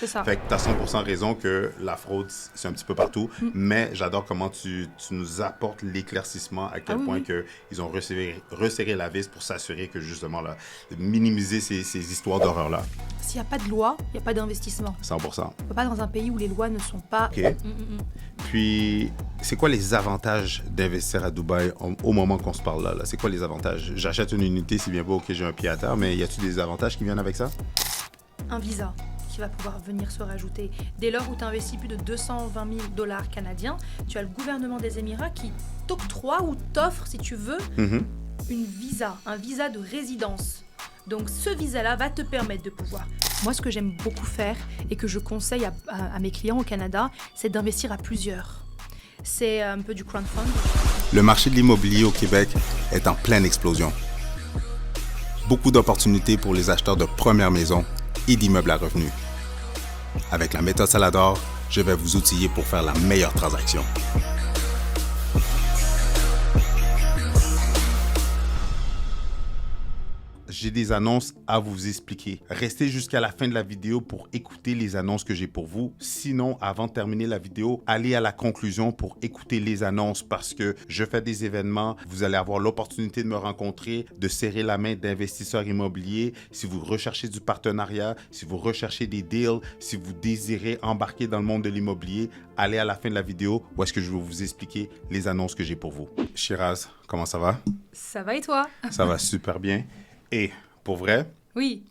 C'est ça. Fait que tu as 100% raison que la fraude, c'est un petit peu partout, mais j'adore comment tu nous apportes l'éclaircissement à quel point que ils ont resserré la vis pour s'assurer que justement, là, minimiser ces histoires d'horreur-là. S'il n'y a pas de loi, il n'y a pas d'investissement. 100%. On peut pas dans un pays où les lois ne sont pas... OK. Puis, c'est quoi les avantages d'investir à Dubaï au moment qu'on se parle là? C'est quoi les avantages? J'achète une unité, c'est bien beau, OK, j'ai un pied à terre, mais y a-t-il des avantages qui viennent avec ça? Un visa qui va pouvoir venir se rajouter. Dès lors où tu investis plus de 220 000 dollars canadiens, tu as le gouvernement des Émirats qui t'octroie ou t'offre, si tu veux, un visa de résidence. Donc ce visa-là va te permettre de pouvoir... Moi, ce que j'aime beaucoup faire et que je conseille à mes clients au Canada, c'est d'investir à plusieurs. C'est un peu du crowdfunding. Le marché de l'immobilier au Québec est en pleine explosion. Beaucoup d'opportunités pour les acheteurs de première maison et d'immeubles à revenus. Avec la méthode Salador, je vais vous outiller pour faire la meilleure transaction. J'ai des annonces à vous expliquer. Restez jusqu'à la fin de la vidéo pour écouter les annonces que j'ai pour vous. Sinon, avant de terminer la vidéo, allez à la conclusion pour écouter les annonces parce que je fais des événements. Vous allez avoir l'opportunité de me rencontrer, de serrer la main d'investisseurs immobiliers. Si vous recherchez du partenariat, si vous recherchez des deals, si vous désirez embarquer dans le monde de l'immobilier, allez à la fin de la vidéo où est-ce que je vais vous expliquer les annonces que j'ai pour vous. Shiraz, comment ça va? Ça va et toi? Ça va super bien. Et pour vrai, Oui.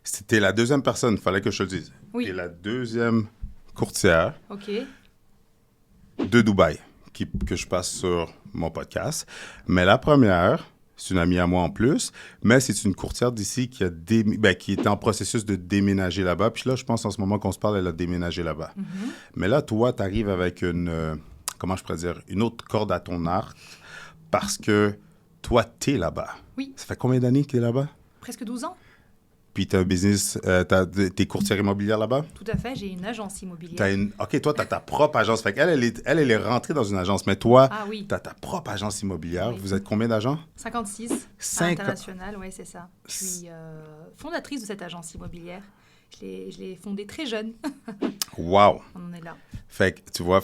c'était la deuxième personne, il fallait que je te le dise. Oui. Et la deuxième courtière OK. de Dubaï que je passe sur mon podcast. Mais la première, c'est une amie à moi en plus, mais c'est une courtière d'ici qui était en processus de déménager là-bas. Puis là, je pense en ce moment qu'on se parle, elle a déménagé là-bas. Mais là, toi, tu arrives avec comment je pourrais dire, une autre corde à ton arc parce que toi, tu es là-bas. Oui. Ça fait combien d'années que tu es là-bas? Presque 12 ans. Puis tu as un business, t'es courtière immobilière là-bas? Tout à fait, j'ai une agence immobilière. OK, toi, tu as ta propre agence. Fait qu'elle, elle est rentrée dans une agence. Mais toi, Ah oui. tu as ta propre agence immobilière. Oui. Vous êtes combien d'agents? 56 à l'international, oui, c'est ça. Je suis fondatrice de cette agence immobilière. Je l'ai fondée très jeune. Wow! On en est là. Fait que, tu vois,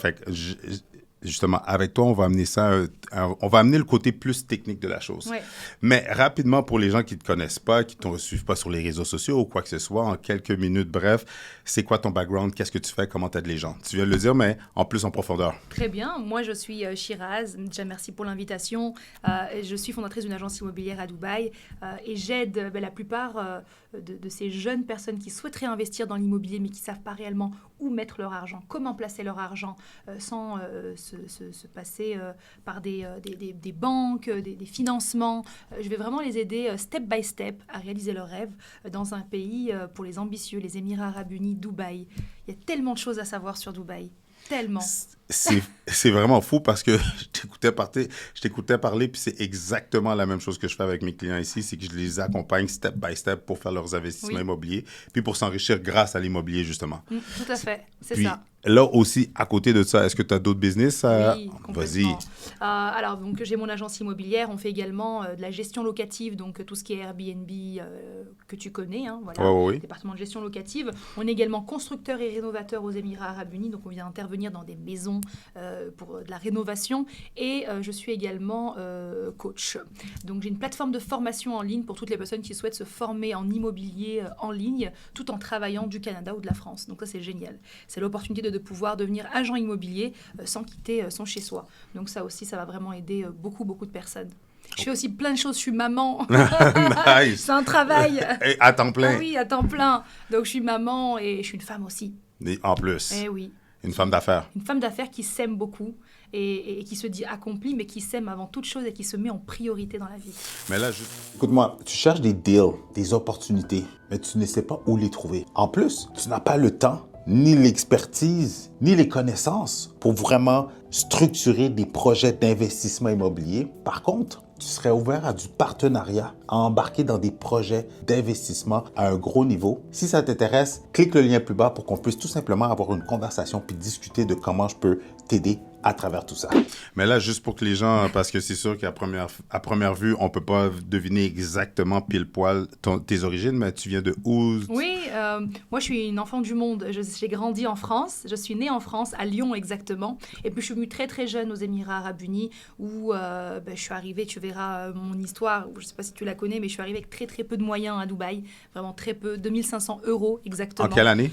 justement, avec toi, on va amener ça, on va amener le côté plus technique de la chose. Ouais. Mais rapidement, pour les gens qui ne te connaissent pas, qui ne te suivent pas sur les réseaux sociaux ou quoi que ce soit, en quelques minutes, bref, c'est quoi ton background? Qu'est-ce que tu fais? Comment tu aides les gens? Tu viens de le dire, mais en plus en profondeur. Très bien. Moi, je suis Shiraz. Déjà, merci pour l'invitation. Je suis fondatrice d'une agence immobilière à Dubaï et j'aide la plupart de ces jeunes personnes qui souhaiteraient investir dans l'immobilier mais qui ne savent pas réellement où mettre leur argent, comment placer leur argent sans se passer par des banques, des financements. Je vais vraiment les aider step by step à réaliser leurs rêves dans un pays pour les ambitieux, les Émirats Arabes Unis, Dubaï. Il y a tellement de choses à savoir sur Dubaï. Tellement. C'est vraiment fou parce que je t'écoutais parler, puis c'est exactement la même chose que je fais avec mes clients ici, c'est que je les accompagne step by step pour faire leurs investissements immobiliers, puis pour s'enrichir grâce à l'immobilier, justement. Tout à fait, c'est puis, ça. Là aussi, à côté de ça, est-ce que tu as d'autres business? Oui, complètement. Vas-y. Alors, donc, j'ai mon agence immobilière. On fait également de la gestion locative, donc tout ce qui est Airbnb que tu connais. Hein, voilà, oui. Département de gestion locative. On est également constructeur et rénovateur aux Émirats Arabes Unis. Donc, on vient intervenir dans des maisons pour de la rénovation. Et je suis également coach. Donc, j'ai une plateforme de formation en ligne pour toutes les personnes qui souhaitent se former en immobilier en ligne, tout en travaillant du Canada ou de la France. Donc, ça, c'est génial. C'est l'opportunité de pouvoir devenir agent immobilier sans quitter son chez-soi. Donc ça aussi, ça va vraiment aider beaucoup de personnes. Je fais aussi plein de choses. Je suis maman. Nice. C'est un travail. Et à temps plein. Ah oui, à temps plein. Donc je suis maman et je suis une femme aussi. Et en plus. Eh oui. Une femme d'affaires. Une femme d'affaires qui s'aime beaucoup et qui se dit accomplie, mais qui s'aime avant toute chose et qui se met en priorité dans la vie. Mais là, écoute-moi, tu cherches des deals, des opportunités, mais tu ne sais pas où les trouver. En plus, tu n'as pas le temps, ni l'expertise, ni les connaissances pour vraiment structurer des projets d'investissement immobilier. Par contre, tu serais ouvert à du partenariat, à embarquer dans des projets d'investissement à un gros niveau. Si ça t'intéresse, clique le lien plus bas pour qu'on puisse tout simplement avoir une conversation puis discuter de comment je peux t'aider à travers tout ça. Mais là, juste pour que les gens, parce que c'est sûr qu'à première vue, on ne peut pas deviner exactement pile poil tes origines, mais tu viens de où? Oui, moi je suis une enfant du monde. J'ai grandi en France, je suis née en France, à Lyon exactement. Et puis je suis venue très très jeune aux Émirats Arabes Unis où je suis arrivée, tu verras mon histoire, je ne sais pas si tu la connais, mais je suis arrivée avec très très peu de moyens à Dubaï, vraiment très peu, 2500 € exactement. En quelle année?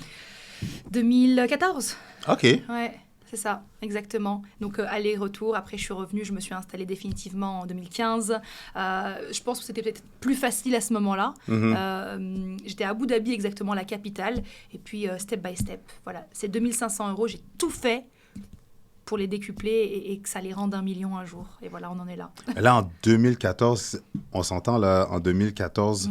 2014. OK. Ouais. C'est ça, exactement. Donc, aller-retour. Après, je suis revenue, je me suis installée définitivement en 2015. Je pense que c'était peut-être plus facile à ce moment-là. J'étais à Abu Dhabi, exactement, la capitale. Et puis, step by step, voilà. C'est 2500 €. J'ai tout fait pour les décupler et que ça les rende 1 million un jour. Et voilà, on en est là. Là, en 2014, on s'entend, là, en 2014...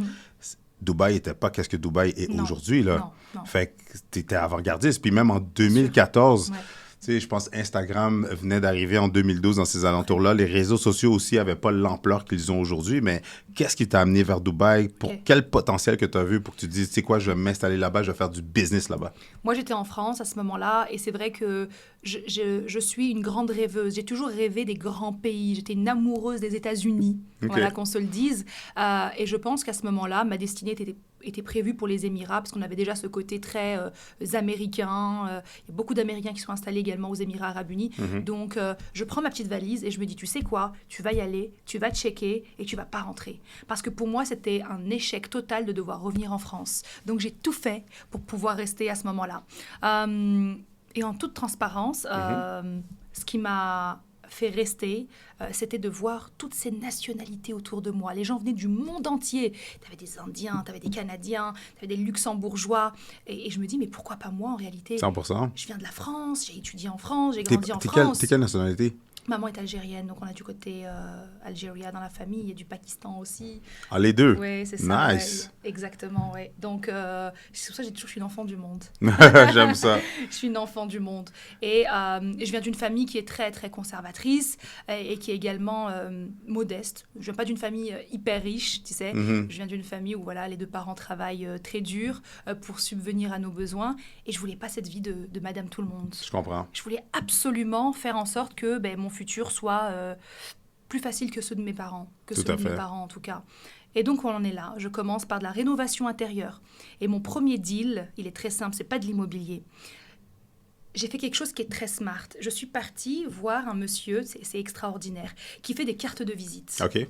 Dubaï n'était pas qu'est-ce que Dubaï est aujourd'hui, là. Non. Fait que tu étais avant-gardiste. Puis même en 2014... Ouais. Tu sais, je pense Instagram venait d'arriver en 2012 dans ces alentours-là. Les réseaux sociaux aussi n'avaient pas l'ampleur qu'ils ont aujourd'hui. Mais qu'est-ce qui t'a amené vers Dubaï? Quel potentiel que tu as vu pour que tu te dises, tu sais quoi, je vais m'installer là-bas, je vais faire du business là-bas? Moi, j'étais en France à ce moment-là et c'est vrai que je suis une grande rêveuse. J'ai toujours rêvé des grands pays. J'étais une amoureuse des États-Unis, voilà, qu'on se le dise. Et je pense qu'à ce moment-là, ma destinée était prévue pour les Émirats parce qu'on avait déjà ce côté très américain. Il y a beaucoup d'Américains qui sont installés également aux Émirats Arabes Unis. Donc, je prends ma petite valise et je me dis, tu sais quoi, tu vas y aller, tu vas checker et tu vas pas rentrer. Parce que pour moi, c'était un échec total de devoir revenir en France. Donc, j'ai tout fait pour pouvoir rester à ce moment-là. Et en toute transparence, ce qui m'a fait rester, c'était de voir toutes ces nationalités autour de moi. Les gens venaient du monde entier. Tu avais des Indiens, tu avais des Canadiens, tu avais des Luxembourgeois. Et je me dis, mais pourquoi pas moi en réalité? 100%. Je viens de la France, j'ai étudié en France, j'ai grandi en France. T'es quelle nationalité? Maman est algérienne, donc on a du côté Algérie dans la famille, il y a du Pakistan aussi. Ah, les deux? Oui, c'est ça. Nice. Ouais, exactement, oui. Donc, c'est pour ça que j'ai toujours, je suis une enfant du monde. J'aime ça. Je suis une enfant du monde. Et je viens d'une famille qui est très, très conservatrice et qui est également modeste. Je ne viens pas d'une famille hyper riche, tu sais. Je viens d'une famille où voilà, les deux parents travaillent très dur pour subvenir à nos besoins. Et je ne voulais pas cette vie de Madame Tout-le-Monde. Je comprends. Je voulais absolument faire en sorte que mon futur soit plus facile que ceux de mes parents, que ceux de mes parents en tout cas. Et donc on en est là. Je commence par de la rénovation intérieure. Et mon premier deal, il est très simple, c'est pas de l'immobilier. J'ai fait quelque chose qui est très smart. Je suis partie voir un monsieur, c'est extraordinaire, qui fait des cartes de visite. OK.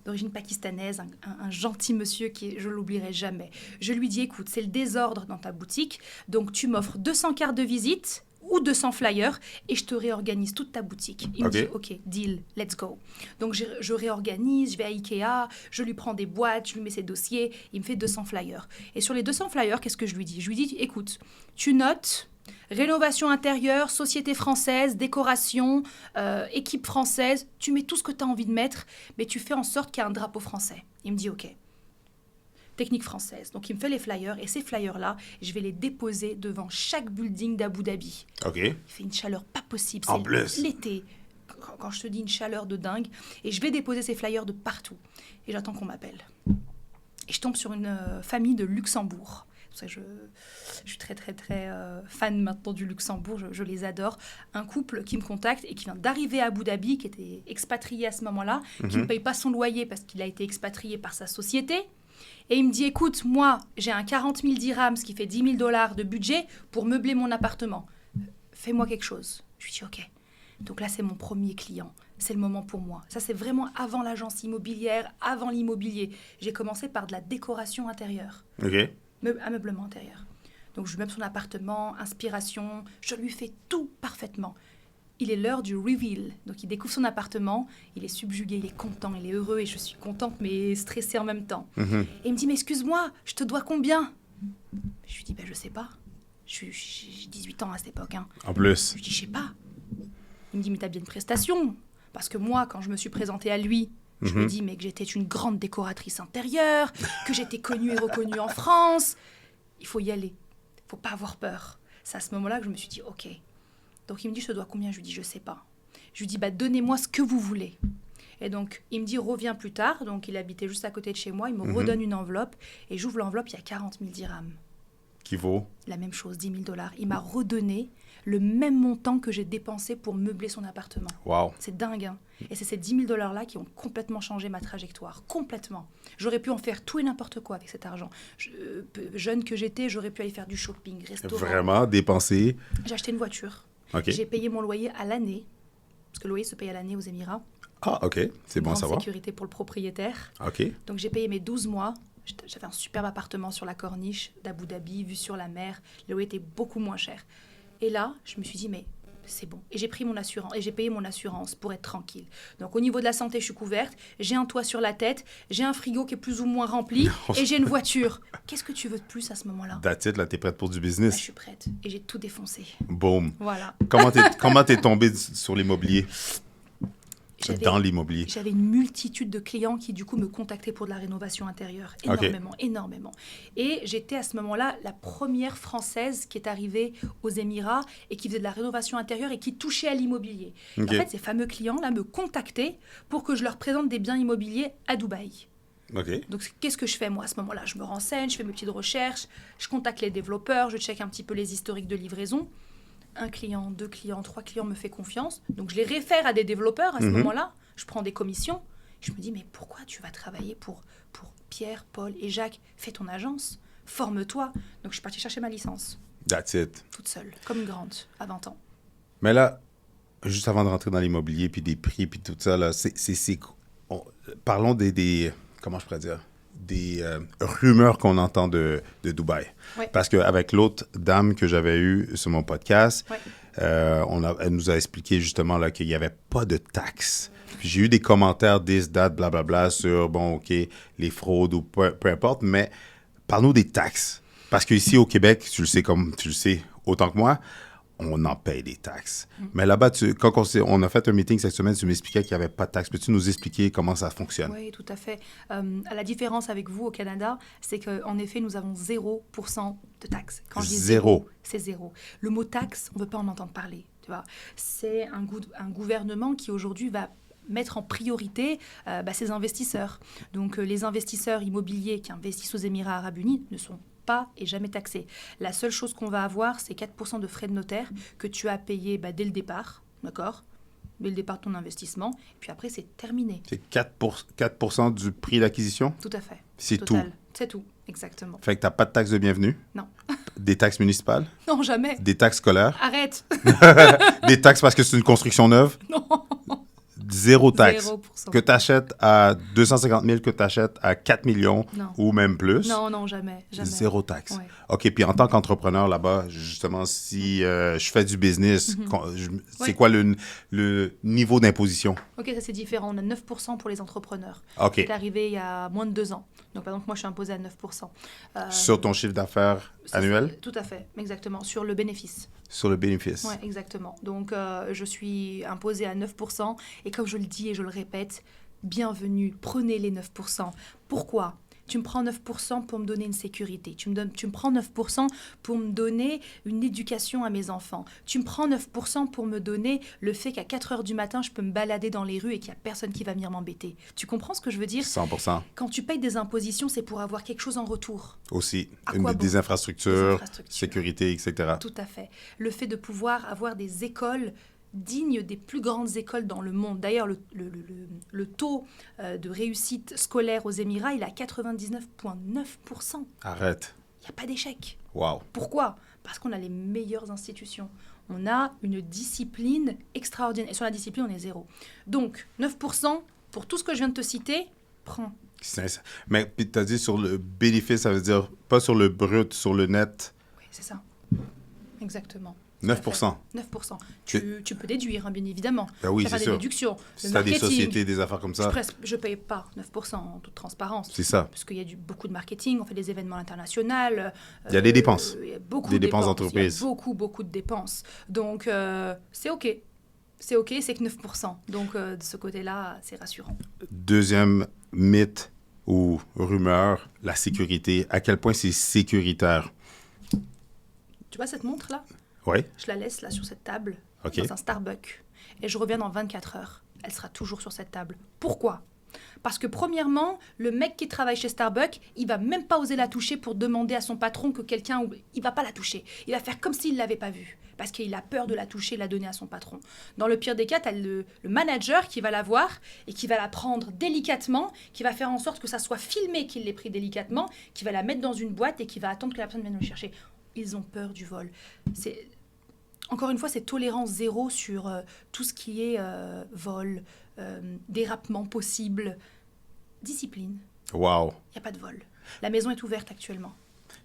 D'origine pakistanaise, un gentil monsieur qui, je ne l'oublierai jamais. Je lui dis, écoute, c'est le désordre dans ta boutique, donc tu m'offres 200 cartes de visite ou 200 flyers et je te réorganise toute ta boutique. Il me dit, OK, deal, let's go. Donc, je réorganise, je vais à Ikea, je lui prends des boîtes, je lui mets ses dossiers, il me fait 200 flyers. Et sur les 200 flyers, qu'est-ce que je lui dis? Je lui dis, écoute, tu notes rénovation intérieure, société française, décoration, équipe française, tu mets tout ce que tu as envie de mettre, mais tu fais en sorte qu'il y ait un drapeau français. Il me dit, OK. Technique française. Donc, il me fait les flyers et ces flyers-là, je vais les déposer devant chaque building d'Abu Dhabi. OK. Il fait une chaleur pas possible. En plus. L'été. Quand je te dis une chaleur de dingue. Et je vais déposer ces flyers de partout. Et j'attends qu'on m'appelle. Et je tombe sur une famille de Luxembourg. C'est pour ça que je suis très, très, très fan maintenant du Luxembourg. Je les adore. Un couple qui me contacte et qui vient d'arriver à Abu Dhabi, qui était expatrié à ce moment-là, qui ne paye pas son loyer parce qu'il a été expatrié par sa société. Et il me dit, écoute, moi, j'ai un 40 000 dirhams, ce qui fait 10 000 $ de budget pour meubler mon appartement. Fais-moi quelque chose. Je lui dis, OK. Donc là, c'est mon premier client. C'est le moment pour moi. Ça, c'est vraiment avant l'agence immobilière, avant l'immobilier. J'ai commencé par de la décoration intérieure. OK. Ameublement intérieur. Donc, je meuble son appartement, inspiration. Je lui fais tout parfaitement. Il est l'heure du reveal. Donc, il découvre son appartement, il est subjugué, il est content, il est heureux et je suis contente mais stressée en même temps. Et il me dit, mais excuse-moi, je te dois combien? Je lui dis, je sais pas. J'ai 18 ans à cette époque. Hein. En plus. Je lui dis, je sais pas. Il me dit, mais t'as bien une prestation. Parce que moi, quand je me suis présentée à lui, je lui ai dit, mais que j'étais une grande décoratrice intérieure, que j'étais connue et reconnue en France. Il faut y aller. Il faut pas avoir peur. C'est à ce moment-là que je me suis dit, OK. Donc, il me dit, je te dois combien? Je lui dis, je sais pas. Je lui dis, donnez-moi ce que vous voulez. Et donc, il me dit, reviens plus tard. Donc, il habitait juste à côté de chez moi. Il me redonne une enveloppe. Et j'ouvre l'enveloppe, il y a 40 000 dirhams. Qui vaut? La même chose, 10 000 $. Il m'a redonné le même montant que j'ai dépensé pour meubler son appartement. Wow. C'est dingue, hein? Et c'est ces 10 000 $ là qui ont complètement changé ma trajectoire. Complètement. J'aurais pu en faire tout et n'importe quoi avec cet argent. Jeune que j'étais, j'aurais pu aller faire du shopping, restaurant. Vraiment dépenser? J'ai acheté une voiture. OK. J'ai payé mon loyer à l'année. Parce que le loyer se paye à l'année aux Émirats. Ah, OK. C'est bon à savoir. Sécurité pour le propriétaire. OK. Donc j'ai payé mes 12 mois. J'avais un superbe appartement sur la corniche d'Abu Dhabi, vue sur la mer. Le loyer était beaucoup moins cher. Et là, je me suis dit, mais c'est bon. Et j'ai pris mon assurance, et j'ai payé mon assurance pour être tranquille. Donc au niveau de la santé, je suis couverte. J'ai un toit sur la tête. J'ai un frigo qui est plus ou moins rempli. Et j'ai une voiture. Qu'est-ce que tu veux de plus à ce moment-là? That's it, là, t'es prête pour du Là, business? je suis prête. Et j'ai tout défoncé. Boom. Voilà. Comment t'es tombé sur l'immobilier? Dans l'immobilier. J'avais une multitude de clients qui, du coup, me contactaient pour de la rénovation intérieure. Énormément, énormément. Et j'étais à ce moment-là la première Française qui est arrivée aux Émirats et qui faisait de la rénovation intérieure et qui touchait à l'immobilier. OK. En fait, ces fameux clients-là me contactaient pour que je leur présente des biens immobiliers à Dubaï. OK. Donc, qu'est-ce que je fais, moi, à ce moment-là? Je me renseigne, je fais mes petites recherches, je contacte les développeurs, je check un petit peu les historiques de livraison. Un client, 2 clients, 3 clients me fait confiance. Donc, je les réfère à des développeurs à ce moment-là. Je prends des commissions. Je me dis, mais pourquoi tu vas travailler pour Pierre, Paul et Jacques? Fais ton agence, forme-toi. Donc, je suis partie chercher ma licence. That's it. Toute seule, comme une grande, à 20 ans. Mais là, juste avant de rentrer dans l'immobilier, puis des prix, puis tout ça, là, parlons des comment je pourrais dire, des rumeurs qu'on entend de Dubaï. Ouais. Parce qu'avec l'autre dame que j'avais eue sur mon podcast, Ouais. elle nous a expliqué justement là, qu'il n'y avait pas de taxes. Puis j'ai eu des commentaires, dates, blablabla, sur, bon, OK, les fraudes ou peu importe, mais parle-nous des taxes. Parce qu'ici au Québec, tu le sais autant que moi, on en paye des taxes. Mais là-bas, quand on a fait un meeting cette semaine, tu m'expliquais qu'il n'y avait pas de taxes. Peux-tu nous expliquer comment ça fonctionne? Oui, tout à fait. La différence avec vous au Canada, c'est qu'en effet, nous avons 0% de taxes. Quand je dis Zéro. C'est zéro. Le mot taxe, on ne veut pas en entendre parler. Tu vois. C'est un gouvernement qui aujourd'hui va mettre en priorité ses investisseurs. Donc les investisseurs immobiliers qui investissent aux Émirats Arabes Unis ne sont pas et jamais taxés. La seule chose qu'on va avoir, c'est 4% de frais de notaire que tu as payé dès le départ, d'accord? Dès le départ de ton investissement, et puis après, c'est terminé. C'est 4% du prix d'acquisition? Tout à fait. C'est Total. tout. C'est tout, exactement. Fait que tu n'as pas de taxes de bienvenue? Non. Des taxes municipales? Non, jamais. Des taxes scolaires? Arrête. Des taxes parce que c'est une construction neuve? Non. Zéro taxe. 0%. Que tu achètes à 250 000, que tu achètes à 4 millions Non. ou même plus. Non, jamais. Zéro taxe. Ouais. OK, puis en tant qu'entrepreneur là-bas, justement, si je fais du business, c'est Ouais. quoi le niveau d'imposition? Ok, ça c'est différent. On a 9% pour les entrepreneurs. OK. C'est arrivé il y a moins de 2 ans. Donc par exemple, moi je suis imposée à 9%. Sur ton chiffre d'affaires annuel? Tout à fait, exactement. Sur le bénéfice. Sur le bénéfice? Oui, exactement. Donc, je suis imposée à 9%. Et comme je le dis et je le répète, bienvenue, prenez les 9%. Pourquoi ? Tu me prends 9% pour me donner une sécurité. Tu me prends 9% pour me donner une éducation à mes enfants. Tu me prends 9% pour me donner le fait qu'à 4 heures du matin, je peux me balader dans les rues et qu'il n'y a personne qui va venir m'embêter. Tu comprends ce que je veux dire ? 100%. Quand tu payes des impositions, c'est pour avoir quelque chose en retour. Aussi. À quoi bon ? Des infrastructures, Des infrastructures. sécurité, etc. Tout à fait. Le fait de pouvoir avoir des écoles dignes des plus grandes écoles dans le monde. D'ailleurs, le taux de réussite scolaire aux Émirats, il est à 99,9%. Arrête. Il n'y a pas d'échec. Wow. Pourquoi ? Parce qu'on a les meilleures institutions. On a une discipline extraordinaire. Et sur la discipline, on est zéro. Donc, 9%, pour tout ce que je viens de te citer, prends. Mais tu as dit sur le bénéfice, ça veut dire pas sur le brut, sur le net. Oui, c'est ça. Exactement. 9%. 9%. Tu peux déduire, hein, bien évidemment. Ben oui, tu peux c'est faire sûr. des déductions. Si tu as des sociétés, des affaires comme ça. Je ne paye pas 9% en toute transparence. C'est ça. Parce qu'il y a beaucoup de marketing, on fait des événements internationaux. Il y a des dépenses. Il y a beaucoup des de dépenses dépenses. d'entreprise. Il y a beaucoup de dépenses. Donc, c'est OK. C'est OK, c'est que 9%. Donc, de ce côté-là, c'est rassurant. Deuxième mythe ou rumeur, la sécurité. À quel point c'est sécuritaire? Tu vois cette montre-là ? Oui. Je la laisse là sur cette table, OK. dans un Starbucks. Et je reviens dans 24 heures. Elle sera toujours sur cette table. Pourquoi ? Parce que premièrement, le mec qui travaille chez Starbucks, il va même pas oser la toucher pour demander à son patron que quelqu'un... Il va pas la toucher. Il va faire comme s'il l'avait pas vue. Parce qu'il a peur de la toucher et la donner à son patron. Dans le pire des cas, tu as le manager qui va la voir et qui va la prendre délicatement, qui va faire en sorte que ça soit filmé qu'il l'ait pris délicatement, qui va la mettre dans une boîte et qui va attendre que la personne vienne le chercher. Ils ont peur du vol. Encore une fois, c'est tolérance zéro sur tout ce qui est vol, dérapement possible. Discipline. Wow. Il n'y a pas de vol. La maison est ouverte actuellement.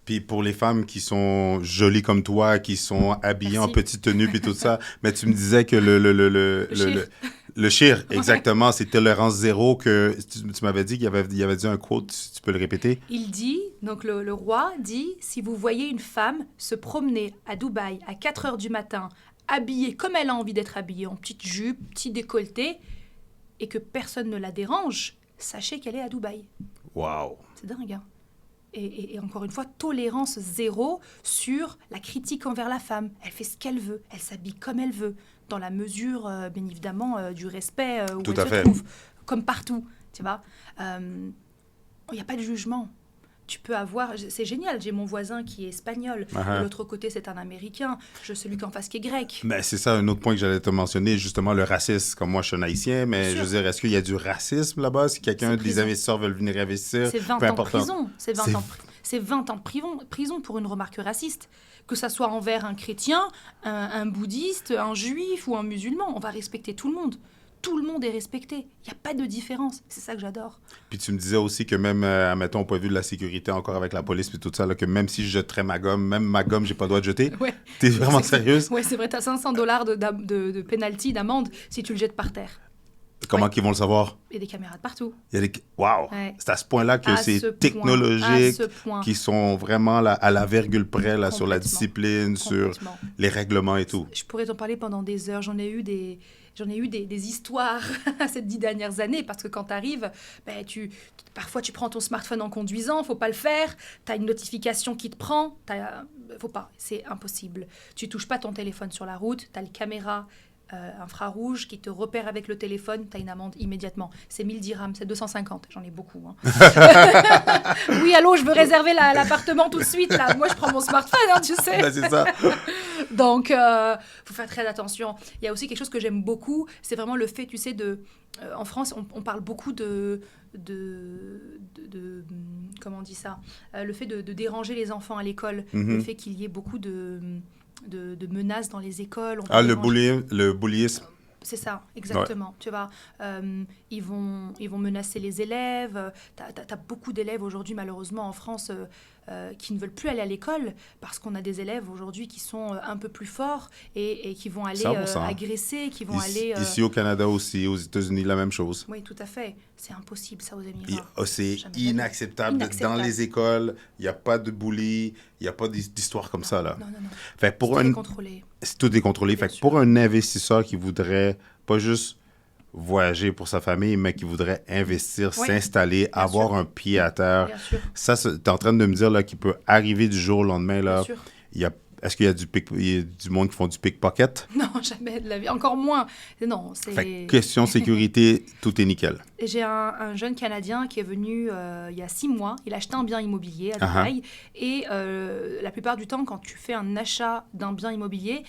Puis pour les femmes qui sont jolies comme toi, qui sont habillées en petite tenue puis tout ça, mais tu me disais que le shir, exactement, c'est tolérance zéro que tu m'avais dit qu'il avait dit un quote, tu peux le répéter? Il dit, donc le roi dit, si vous voyez une femme se promener à Dubaï à 4 heures du matin, habillée comme elle a envie d'être habillée, en petite jupe, petit décolleté, et que personne ne la dérange, sachez qu'elle est à Dubaï. Wow. C'est dingue, hein? Et encore une fois, tolérance zéro sur la critique envers la femme. Elle fait ce qu'elle veut, elle s'habille comme elle veut, dans la mesure, bien évidemment, du respect où Tout elle à se fait. trouve, comme partout, tu vois. Il n'y a pas de jugement. Tu peux avoir... C'est génial, j'ai mon voisin qui est espagnol, de l'autre côté, c'est un Américain, celui qui en face qui est grec. Mais c'est ça, un autre point que j'allais te mentionner, justement, le racisme. Comme moi, je suis un Haïtien, mais je veux dire, est-ce qu'il y a du racisme là-bas? Si quelqu'un des investisseurs veut venir investir, c'est 20 ans de prison. C'est 20 ans de prison pour une remarque raciste. Que ça soit envers un chrétien, un bouddhiste, un juif ou un musulman, on va respecter tout le monde. Tout le monde est respecté. Il n'y a pas de différence. C'est ça que j'adore. Puis tu me disais aussi que même, admettons, au point de vue de la sécurité, encore avec la police et tout ça, là, que même si je jetterais ma gomme, même ma gomme, j'ai pas le droit de jeter. Ouais. T'es vraiment sérieuse? Oui, c'est vrai. Tu as $500 de penalty, d'amende, si tu le jettes par terre. Comment qu'ils vont le savoir? Il y a des caméras de partout. Il y a des... Wow! Ouais. C'est à ce point-là que c'est technologique, qui sont vraiment là, à la virgule près là, sur la discipline, sur les règlements et tout. Je pourrais t'en parler pendant des heures. J'en ai eu des histoires ces 10 dernières années, parce que quand tu arrives, parfois tu prends ton smartphone en conduisant, faut pas le faire, tu as une notification qui te prend, faut pas, c'est impossible. Tu touches pas ton téléphone sur la route, tu as les caméras infrarouge qui te repère avec le téléphone, tu as une amende immédiatement. C'est 1000 dirhams, c'est 250, j'en ai beaucoup. Hein. Oui, allô, je veux réserver l'appartement tout de suite, là. Moi, je prends mon smartphone, hein, tu sais. Ben, c'est ça. Donc, faut faire très attention. Il y a aussi quelque chose que j'aime beaucoup, c'est vraiment le fait, tu sais, en France, on parle beaucoup de comment on dit ça, le fait de déranger les enfants à l'école, le fait qu'il y ait beaucoup de menaces dans les écoles. Le bullyisme. C'est ça, exactement. Ouais. Tu vois, ils vont menacer les élèves. T'as beaucoup d'élèves aujourd'hui, malheureusement, en France, qui ne veulent plus aller à l'école parce qu'on a des élèves aujourd'hui qui sont un peu plus forts et qui vont aller agresser, qui vont aller... Ici au Canada aussi, aux États-Unis, la même chose. Oui, tout à fait. C'est impossible, ça, aux Émirats. C'est inacceptable. Dans les écoles, il n'y a pas de bully, il n'y a pas d'histoire comme ça, là. Non. Fait tout est contrôlé. Tout est contrôlé. Fait que pour un investisseur qui voudrait pas juste voyager pour sa famille, mais qui voudrait investir, s'installer, avoir un pied à terre, ça, tu es en train de me dire là, qu'il peut arriver du jour au lendemain. Là, est-ce qu'il y a du monde qui font du pickpocket? Non, jamais de la vie. Encore moins. Non, c'est... Fait que question sécurité, tout est nickel. J'ai un jeune Canadien qui est venu il y a 6 mois. Il a acheté un bien immobilier à Dubaï. Et la plupart du temps, quand tu fais un achat d'un bien immobilier,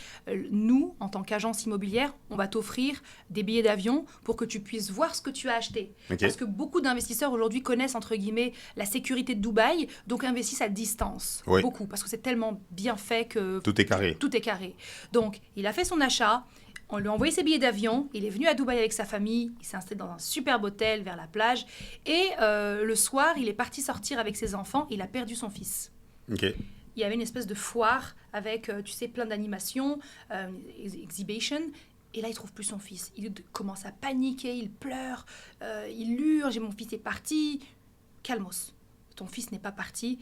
nous, en tant qu'agence immobilière, on va t'offrir des billets d'avion pour que tu puisses voir ce que tu as acheté. Okay. Parce que beaucoup d'investisseurs aujourd'hui connaissent, entre guillemets, la sécurité de Dubaï, donc investissent à distance. Oui. Beaucoup, parce que c'est tellement bien fait que... Tout est carré. Tout est carré. Donc, il a fait son achat. On lui a envoyé ses billets d'avion. Il est venu à Dubaï avec sa famille. Il s'est installé dans un superbe hôtel vers la plage. Et le soir, il est parti sortir avec ses enfants. Il a perdu son fils. Okay. Il y avait une espèce de foire avec, tu sais, plein d'animations, exhibition. Et là, il ne trouve plus son fils. Il commence à paniquer, il pleure, il hurle. Mon fils est parti. Calmos. Ton fils n'est pas parti.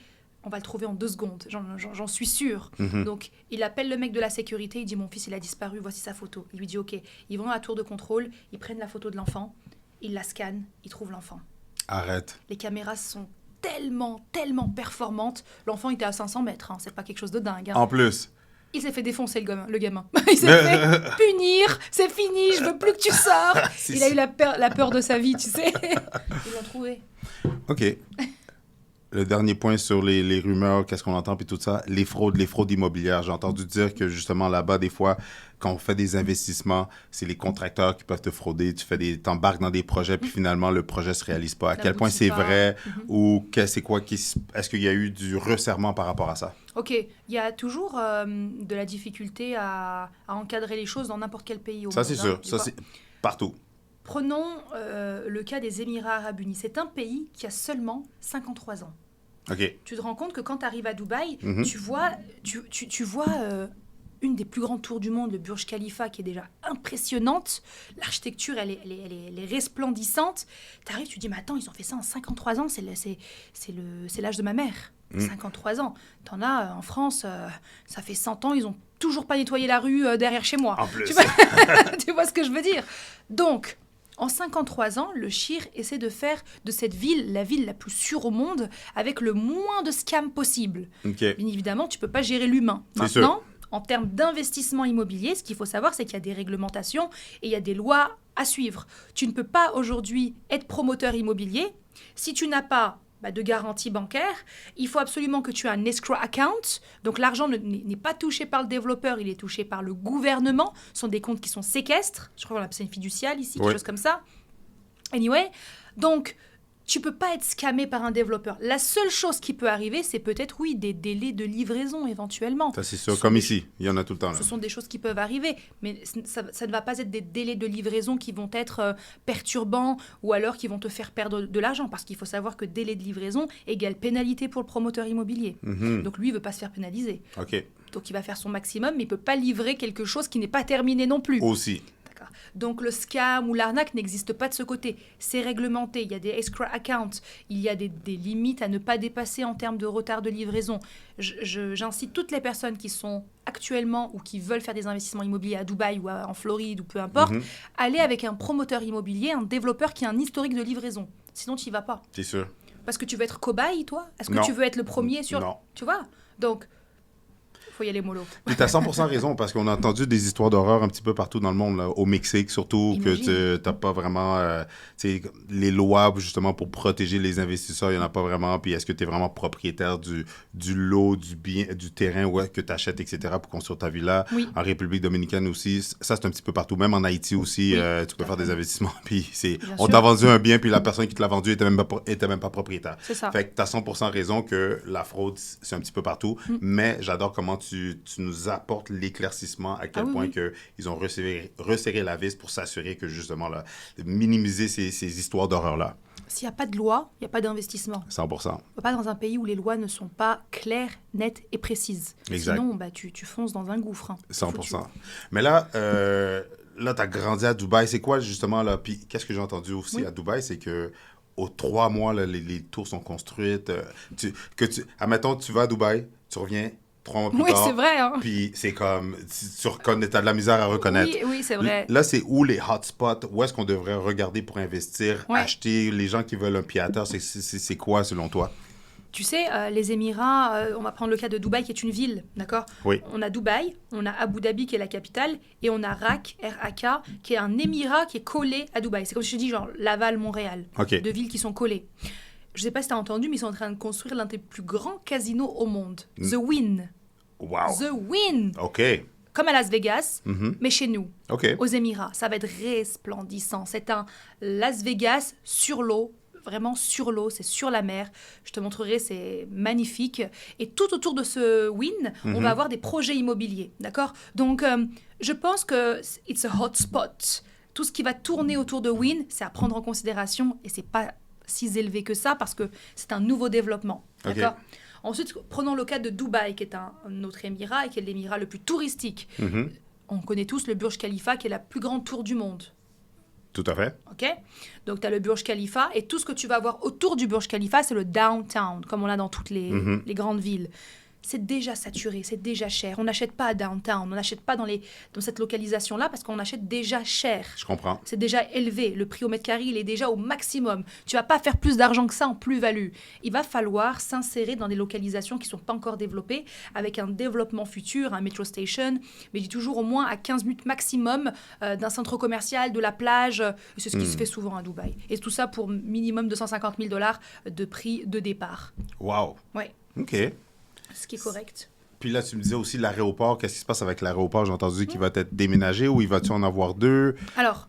On va le trouver en 2 secondes, j'en suis sûre. Mm-hmm. Donc, il appelle le mec de la sécurité, il dit « Mon fils, il a disparu, voici sa photo. » Il lui dit « Ok. » Ils vont à la tour de contrôle, ils prennent la photo de l'enfant, ils la scannent, ils trouvent l'enfant. Arrête. Les caméras sont tellement performantes. L'enfant était à 500 mètres, hein. C'est pas quelque chose de dingue. Hein. En plus. Il s'est fait défoncer, le gamin. Il s'est fait punir. C'est fini, je veux plus que tu sors. Il a eu la peur de sa vie, tu sais. Ils l'ont trouvé. OK. Le dernier point sur les rumeurs, qu'est-ce qu'on entend, puis tout ça, les fraudes immobilières. J'ai entendu dire que justement là-bas, des fois, quand on fait des investissements, c'est les contracteurs qui peuvent te frauder. T'embarques dans des projets, puis finalement, le projet ne se réalise pas. À quel point c'est vrai ou c'est quoi? Est-ce qu'il y a eu du resserrement par rapport à ça? OK. Il y a toujours de la difficulté à encadrer les choses dans n'importe quel pays au monde. Ça, c'est sûr. Ça, c'est partout. Prenons le cas des Émirats arabes unis. C'est un pays qui a seulement 53 ans. OK. Tu te rends compte que quand tu arrives à Dubaï, tu vois une des plus grandes tours du monde, le Burj Khalifa, qui est déjà impressionnante. L'architecture, elle est resplendissante. Tu arrives, tu te dis, mais attends, ils ont fait ça en 53 ans, c'est l'âge de ma mère. 53 ans. T'en as en France, ça fait 100 ans, ils ont toujours pas nettoyé la rue derrière chez moi. En plus. Tu vois ce que je veux dire? Donc, en 53 ans, le Shir essaie de faire de cette ville la ville la plus sûre au monde avec le moins de scams possible. Okay. Bien évidemment, tu peux pas gérer l'humain. Maintenant, en termes d'investissement immobilier, ce qu'il faut savoir, c'est qu'il y a des réglementations et il y a des lois à suivre. Tu ne peux pas aujourd'hui être promoteur immobilier si tu n'as pas de garantie bancaire. Il faut absolument que tu aies un escrow account. Donc, l'argent n'est pas touché par le développeur, il est touché par le gouvernement. Ce sont des comptes qui sont séquestres. Je crois qu'on appelle ça une fiduciale ici, quelque chose comme ça. Anyway, donc, tu peux pas être scammé par un développeur. La seule chose qui peut arriver, c'est peut-être, oui, des délais de livraison éventuellement. Ça, c'est sûr. Comme ici, il y en a tout le temps. Là. Ce sont des choses qui peuvent arriver, mais ça ne va pas être des délais de livraison qui vont être perturbants ou alors qui vont te faire perdre de l'argent. Parce qu'il faut savoir que délai de livraison égale pénalité pour le promoteur immobilier. Donc lui, il ne veut pas se faire pénaliser. OK. Donc il va faire son maximum, mais il ne peut pas livrer quelque chose qui n'est pas terminé non plus. Aussi. Donc le scam ou l'arnaque n'existe pas de ce côté. C'est réglementé, il y a des escrow accounts, il y a des limites à ne pas dépasser en termes de retard de livraison. J'incite toutes les personnes qui sont actuellement ou qui veulent faire des investissements immobiliers à Dubaï ou en Floride ou peu importe, aller avec un promoteur immobilier, un développeur qui a un historique de livraison. Sinon, tu n'y vas pas. C'est sûr. Parce que tu veux être cobaye, toi? Est-ce que Non. tu veux être le premier sur... Non. Tu vois? Donc... faut y aller mollo. Tu as 100% raison, parce qu'on a entendu des histoires d'horreur un petit peu partout dans le monde, là, au Mexique surtout. Imagine. Que tu n'as pas vraiment les lois justement pour protéger les investisseurs, il n'y en a pas vraiment. Puis est-ce que tu es vraiment propriétaire du lot, du bien, du terrain que tu achètes, etc. pour construire ta villa? Oui. En République dominicaine aussi, ça c'est un petit peu partout. Même en Haïti aussi, tu peux faire des investissements. Puis on t'a vendu un bien, puis la personne qui te l'a vendu était même pas propriétaire. C'est ça. Fait que tu as 100% raison que la fraude, c'est un petit peu partout. Mais j'adore comment tu nous apportes l'éclaircissement à quel point que ils ont resserré la vis pour s'assurer que justement, là, minimiser ces histoires d'horreur-là. S'il n'y a pas de loi, il n'y a pas d'investissement. 100%. Pas dans un pays où les lois ne sont pas claires, nettes et précises. Exact. Sinon, tu fonces dans un gouffre. 100%. Mais là, tu as grandi à Dubaï. C'est quoi justement, là? Puis qu'est-ce que j'ai entendu aussi à Dubaï, c'est que aux 3 mois, là, les tours sont construites. Admettons, tu vas à Dubaï, tu reviens 3 mois plus tard. Oui, c'est vrai. Hein? Puis c'est comme, tu as de la misère à reconnaître. Oui, c'est vrai. Là, c'est où les hotspots? Où est-ce qu'on devrait regarder pour investir, acheter? Les gens qui veulent un pied à terre, c'est quoi selon toi? Tu sais, les Émirats, on va prendre le cas de Dubaï qui est une ville, d'accord? Oui. On a Dubaï, on a Abu Dhabi qui est la capitale, et on a RAK, R-A-K, qui est un émirat qui est collé à Dubaï. C'est comme si je dis genre Laval, Montréal. Okay. Deux villes qui sont collées. Je sais pas si tu as entendu, mais ils sont en train de construire l'un des plus grands casinos au monde. The Wynn. Wow. The Wynn. OK. Comme à Las Vegas, mais chez nous, aux Émirats. Ça va être resplendissant. C'est un Las Vegas sur l'eau, vraiment sur l'eau, c'est sur la mer. Je te montrerai, c'est magnifique. Et tout autour de ce Wynn, on va avoir des projets immobiliers, d'accord? Donc, je pense que it's a hot spot. Tout ce qui va tourner autour de Wynn, c'est à prendre en considération et c'est pas si élevé que ça parce que c'est un nouveau développement, d'accord? Okay. Ensuite, prenons le cas de Dubaï, qui est un autre émirat et qui est l'émirat le plus touristique. On connaît tous le Burj Khalifa, qui est la plus grande tour du monde. Tout à fait. OK? Donc, tu as le Burj Khalifa, et tout ce que tu vas voir autour du Burj Khalifa, c'est le downtown, comme on l'a dans toutes les grandes villes. c'est déjà saturé, c'est déjà cher. On n'achète pas à downtown, on n'achète pas dans cette localisation-là parce qu'on achète déjà cher. Je comprends. C'est déjà élevé. Le prix au mètre carré, il est déjà au maximum. Tu vas pas faire plus d'argent que ça en plus-value. Il va falloir s'insérer dans des localisations qui sont pas encore développées, avec un développement futur, un metro station, mais je dis toujours au moins à 15 minutes maximum d'un centre commercial, de la plage. C'est ce qui se fait souvent à Dubaï. Et tout ça pour minimum $250 000 de prix de départ. Wow. Ouais. OK. Ce qui est correct. Puis là, tu me disais aussi l'aéroport. Qu'est-ce qui se passe avec l'aéroport? J'ai entendu qu'il va être déménagé ou il va-tu en avoir deux? Alors,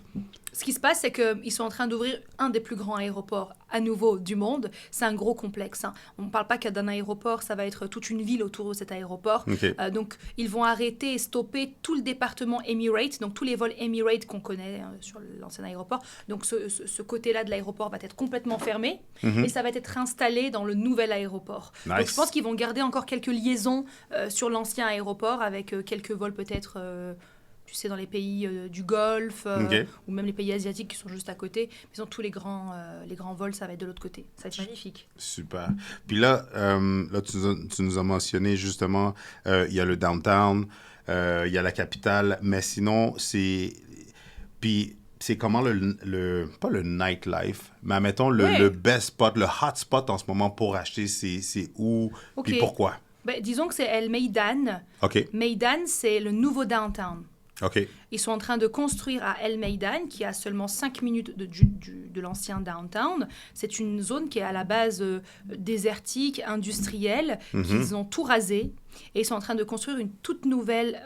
ce qui se passe, c'est qu'ils sont en train d'ouvrir un des plus grands aéroports à nouveau du monde. C'est un gros complexe. Hein. On ne parle pas que d'un aéroport, ça va être toute une ville autour de cet aéroport. Okay. Donc, ils vont arrêter et stopper tout le département Emirates, donc tous les vols Emirates qu'on connaît sur l'ancien aéroport. Donc, ce côté-là de l'aéroport va être complètement fermé et ça va être installé dans le nouvel aéroport. Nice. Donc, je pense qu'ils vont garder encore quelques liaisons sur l'ancien aéroport avec quelques vols peut-être... tu sais, dans les pays du Golfe ou même les pays asiatiques qui sont juste à côté. Mais sinon, tous les grands vols, ça va être de l'autre côté. Ça va être magnifique. Super. Puis là, tu nous as mentionné justement, il y a le downtown, il y a la capitale, mais sinon, c'est... Puis c'est comment pas le nightlife, mais mettons le best spot, le hot spot en ce moment pour acheter, c'est où, puis pourquoi? Ben, disons que c'est El Meydan. OK. Meydan, c'est le nouveau downtown. OK. Ils sont en train de construire à El Meydan, qui est à seulement 5 minutes de l'ancien downtown. C'est une zone qui est à la base désertique, industrielle, qu'ils ont tout rasé. Et ils sont en train de construire une toute nouvelle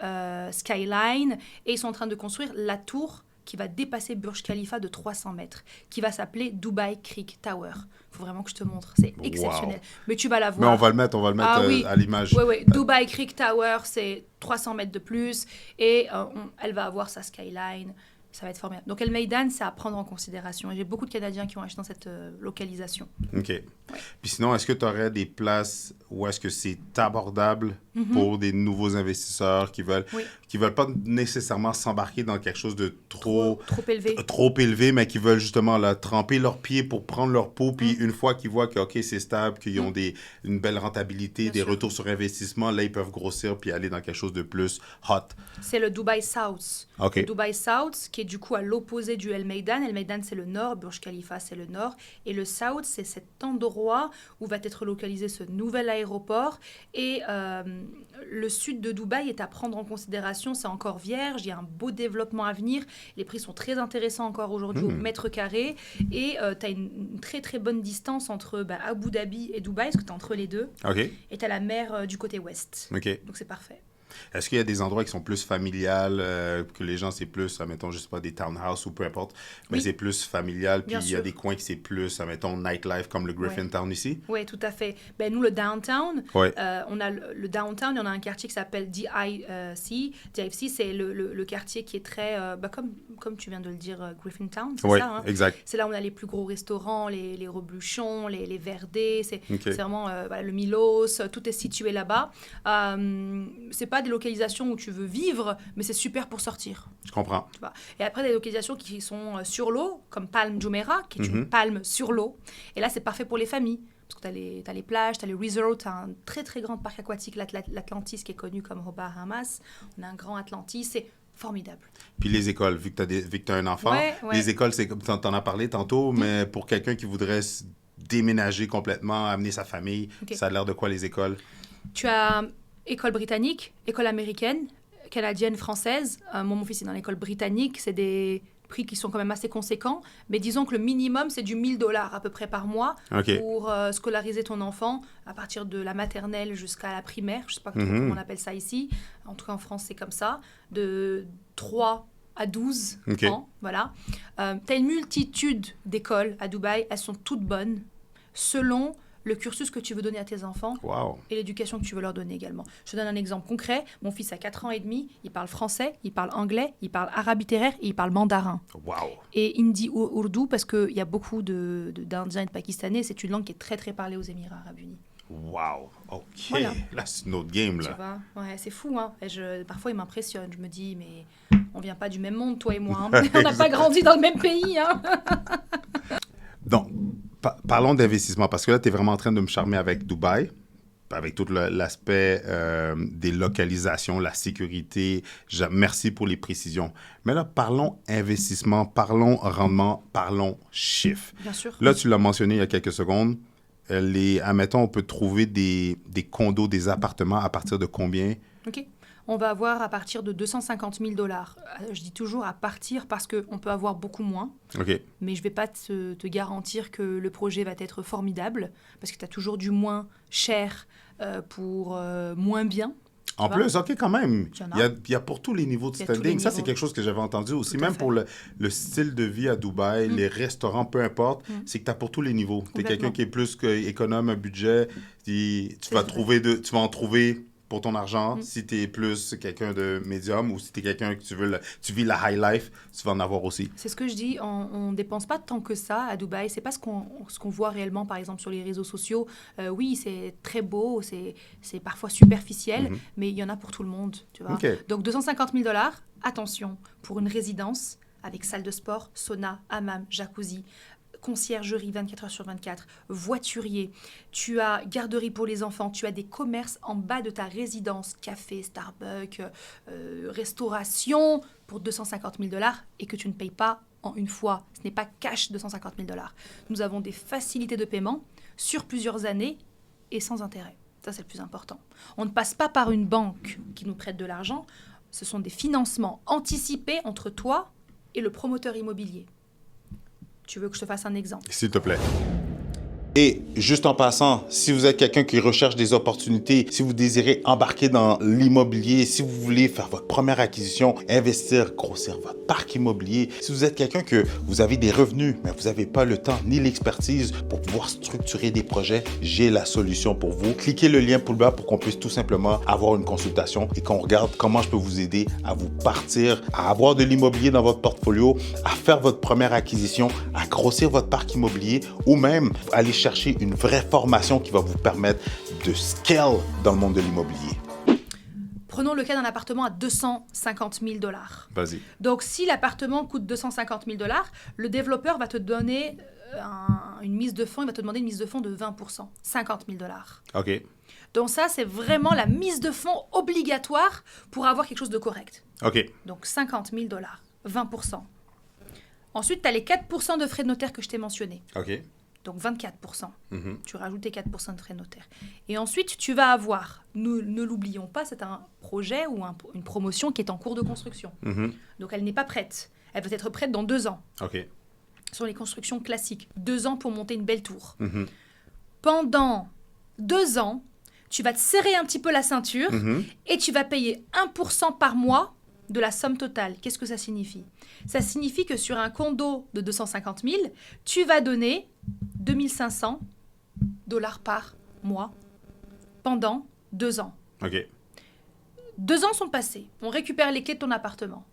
skyline. Et ils sont en train de construire la tour qui va dépasser Burj Khalifa de 300 mètres, qui va s'appeler Dubai Creek Tower. Il faut vraiment que je te montre. C'est exceptionnel. Wow. Mais tu vas la voir. Mais on va le mettre à l'image. Oui. Dubai Creek Tower, c'est 300 mètres de plus et elle va avoir sa skyline. Ça va être formidable. Donc, El Meydan, c'est à prendre en considération. Et j'ai beaucoup de Canadiens qui ont acheté dans cette localisation. OK. Ouais. Puis sinon, est-ce que tu aurais des places où est-ce que c'est abordable pour des nouveaux investisseurs qui veulent pas nécessairement s'embarquer dans quelque chose de trop élevé, mais qui veulent justement là, tremper leurs pieds pour prendre leur pot, puis une fois qu'ils voient que OK, c'est stable, qu'ils ont une belle rentabilité, des retours sur investissement, là, ils peuvent grossir puis aller dans quelque chose de plus hot. C'est le Dubai South. OK. Le Dubai South, qui est du coup à l'opposé du El Meydan. El Meydan, c'est le nord, Burj Khalifa, c'est le nord. Et le South, c'est cet endroit où va être localisé ce nouvel aéroport. Et le sud de Dubaï est à prendre en considération. C'est encore vierge, il y a un beau développement à venir. Les prix sont très intéressants encore aujourd'hui au mètre carré. Et tu as une très très bonne distance entre Abu Dhabi et Dubaï, parce que tu es entre les deux. OK. Et tu as la mer du côté ouest. OK. Donc c'est parfait. Est-ce qu'il y a des endroits qui sont plus familiales, que les gens, c'est plus, admettons, je sais pas, des townhouses ou peu importe, mais c'est plus familial, puis il y a des coins qui c'est plus, admettons, nightlife, comme le Griffintown ici? Oui, tout à fait. Ben, nous, le downtown, on a le downtown, il y en a un quartier qui s'appelle DIFC. DIFC, c'est le quartier qui est très, comme tu viens de le dire, Griffintown, c'est ça? Hein? Exact. C'est là où on a les plus gros restaurants, les rebluchons, les verdets, c'est vraiment le Milos, tout est situé là-bas. C'est pas des localisations où tu veux vivre, mais c'est super pour sortir. Je comprends. Et après, des localisations qui sont sur l'eau, comme Palm Jumeirah, qui est une palme sur l'eau. Et là, c'est parfait pour les familles. Parce que tu as les plages, tu as les resorts, tu as un très, très grand parc aquatique, l'Atlantis, qui est connu comme Bahamas. On a un grand Atlantis, c'est formidable. Puis les écoles, vu que tu as un enfant, les écoles, c'est comme tu en as parlé tantôt, mais pour quelqu'un qui voudrait déménager complètement, amener sa famille, ça a l'air de quoi les écoles? Tu as école britannique, école américaine, canadienne, française. Mon fils est dans l'école britannique. C'est des prix qui sont quand même assez conséquents. Mais disons que le minimum, c'est du $1,000 à peu près par mois pour scolariser ton enfant à partir de la maternelle jusqu'à la primaire. Je ne sais pas comment on appelle ça ici. En tout cas, en France, c'est comme ça. De 3 à 12 ans. Voilà. Tu as une multitude d'écoles à Dubaï. Elles sont toutes bonnes selon le cursus que tu veux donner à tes enfants et l'éducation que tu veux leur donner également. Je te donne un exemple concret. Mon fils a 4 ans et demi, il parle français, il parle anglais, il parle arabe littéraire et il parle mandarin. Et hindi ou ourdou parce qu'il y a beaucoup d'Indiens et de Pakistanais. C'est une langue qui est très, très parlée aux Émirats arabes unis. Wow! OK. Voilà. Là, c'est une autre game, là. Tu vois? Ouais, c'est fou, hein? Parfois, il m'impressionne. Je me dis, mais on vient pas du même monde, toi et moi. Hein? On n'a pas grandi dans le même pays, hein? Donc, parlons d'investissement, parce que là, tu es vraiment en train de me charmer avec Dubaï. avec tout l'aspect des localisations, la sécurité. Merci pour les précisions. Mais là, parlons investissement, parlons rendement, parlons chiffres. Bien sûr. Là, tu l'as mentionné il y a quelques secondes. Admettons, on peut trouver des condos, des appartements à partir de combien? OK. On va avoir à partir de 250 000 $. Je dis toujours à partir parce qu'on peut avoir beaucoup moins. OK. Mais je ne vais pas te garantir que le projet va être formidable parce que tu as toujours du moins cher pour moins bien. En plus, OK, quand même. Il y a pour tous les niveaux de standing. Ça, c'est niveaux. quelque chose que j'avais entendu aussi. Même pour le style de vie à Dubaï, les restaurants, peu importe, c'est que tu as pour tous les niveaux. Tu es quelqu'un qui est plus économe, un budget. Tu vas en trouver pour ton argent. Si tu es plus quelqu'un de médium ou si tu es quelqu'un que tu vis la high life, tu vas en avoir aussi. C'est ce que je dis, on ne dépense pas tant que ça à Dubaï. C'est pas ce qu'on voit réellement, par exemple, sur les réseaux sociaux. Oui, c'est très beau, c'est parfois superficiel, mais il y en a pour tout le monde, tu vois. Okay. Donc 250 000 $, attention, pour une résidence avec salle de sport, sauna, hammam, jacuzzi, conciergerie 24 heures sur 24, voiturier, tu as garderie pour les enfants, tu as des commerces en bas de ta résidence, café, Starbucks, restauration pour 250 000 $ et que tu ne payes pas en une fois. Ce n'est pas cash 250 000 $. Nous avons des facilités de paiement sur plusieurs années et sans intérêt. Ça, c'est le plus important. On ne passe pas par une banque qui nous prête de l'argent. Ce sont des financements anticipés entre toi et le promoteur immobilier. Tu veux que je te fasse un exemple? S'il te plaît. Et juste en passant, si vous êtes quelqu'un qui recherche des opportunités, si vous désirez embarquer dans l'immobilier, si vous voulez faire votre première acquisition, investir, grossir votre parc immobilier, si vous êtes quelqu'un que vous avez des revenus, mais vous n'avez pas le temps ni l'expertise pour pouvoir structurer des projets, j'ai la solution pour vous. Cliquez le lien pour le bas pour qu'on puisse tout simplement avoir une consultation et qu'on regarde comment je peux vous aider à vous partir, à avoir de l'immobilier dans votre portfolio, à faire votre première acquisition, à grossir votre parc immobilier ou même aller chercher une vraie formation qui va vous permettre de scale dans le monde de l'immobilier. Prenons le cas d'un appartement à 250 000 $. Vas-y. Donc, si l'appartement coûte 250 000 $, le développeur va te donner une mise de fonds, il va te demander une mise de fonds de 20%, 50 000 $. OK. Donc ça, c'est vraiment la mise de fonds obligatoire pour avoir quelque chose de correct. OK. Donc 50 000 $, 20%. Ensuite, tu as les 4% de frais de notaire que je t'ai mentionnés. OK. Donc 24%. Tu rajoutes tes 4% de frais de notaire. Et ensuite, tu vas avoir, ne l'oublions pas, c'est un projet ou une promotion qui est en cours de construction. Donc elle n'est pas prête. Elle va être prête dans 2 ans. OK. Ce sont les constructions classiques. 2 ans pour monter une belle tour. Pendant 2 ans, tu vas te serrer un petit peu la ceinture et tu vas payer 1% par mois de la somme totale. Qu'est-ce que ça signifie? Ça signifie que sur un condo de 250 000, tu vas donner 2 500 $ par mois pendant 2 ans. OK. 2 ans sont passés. On récupère les clés de ton appartement.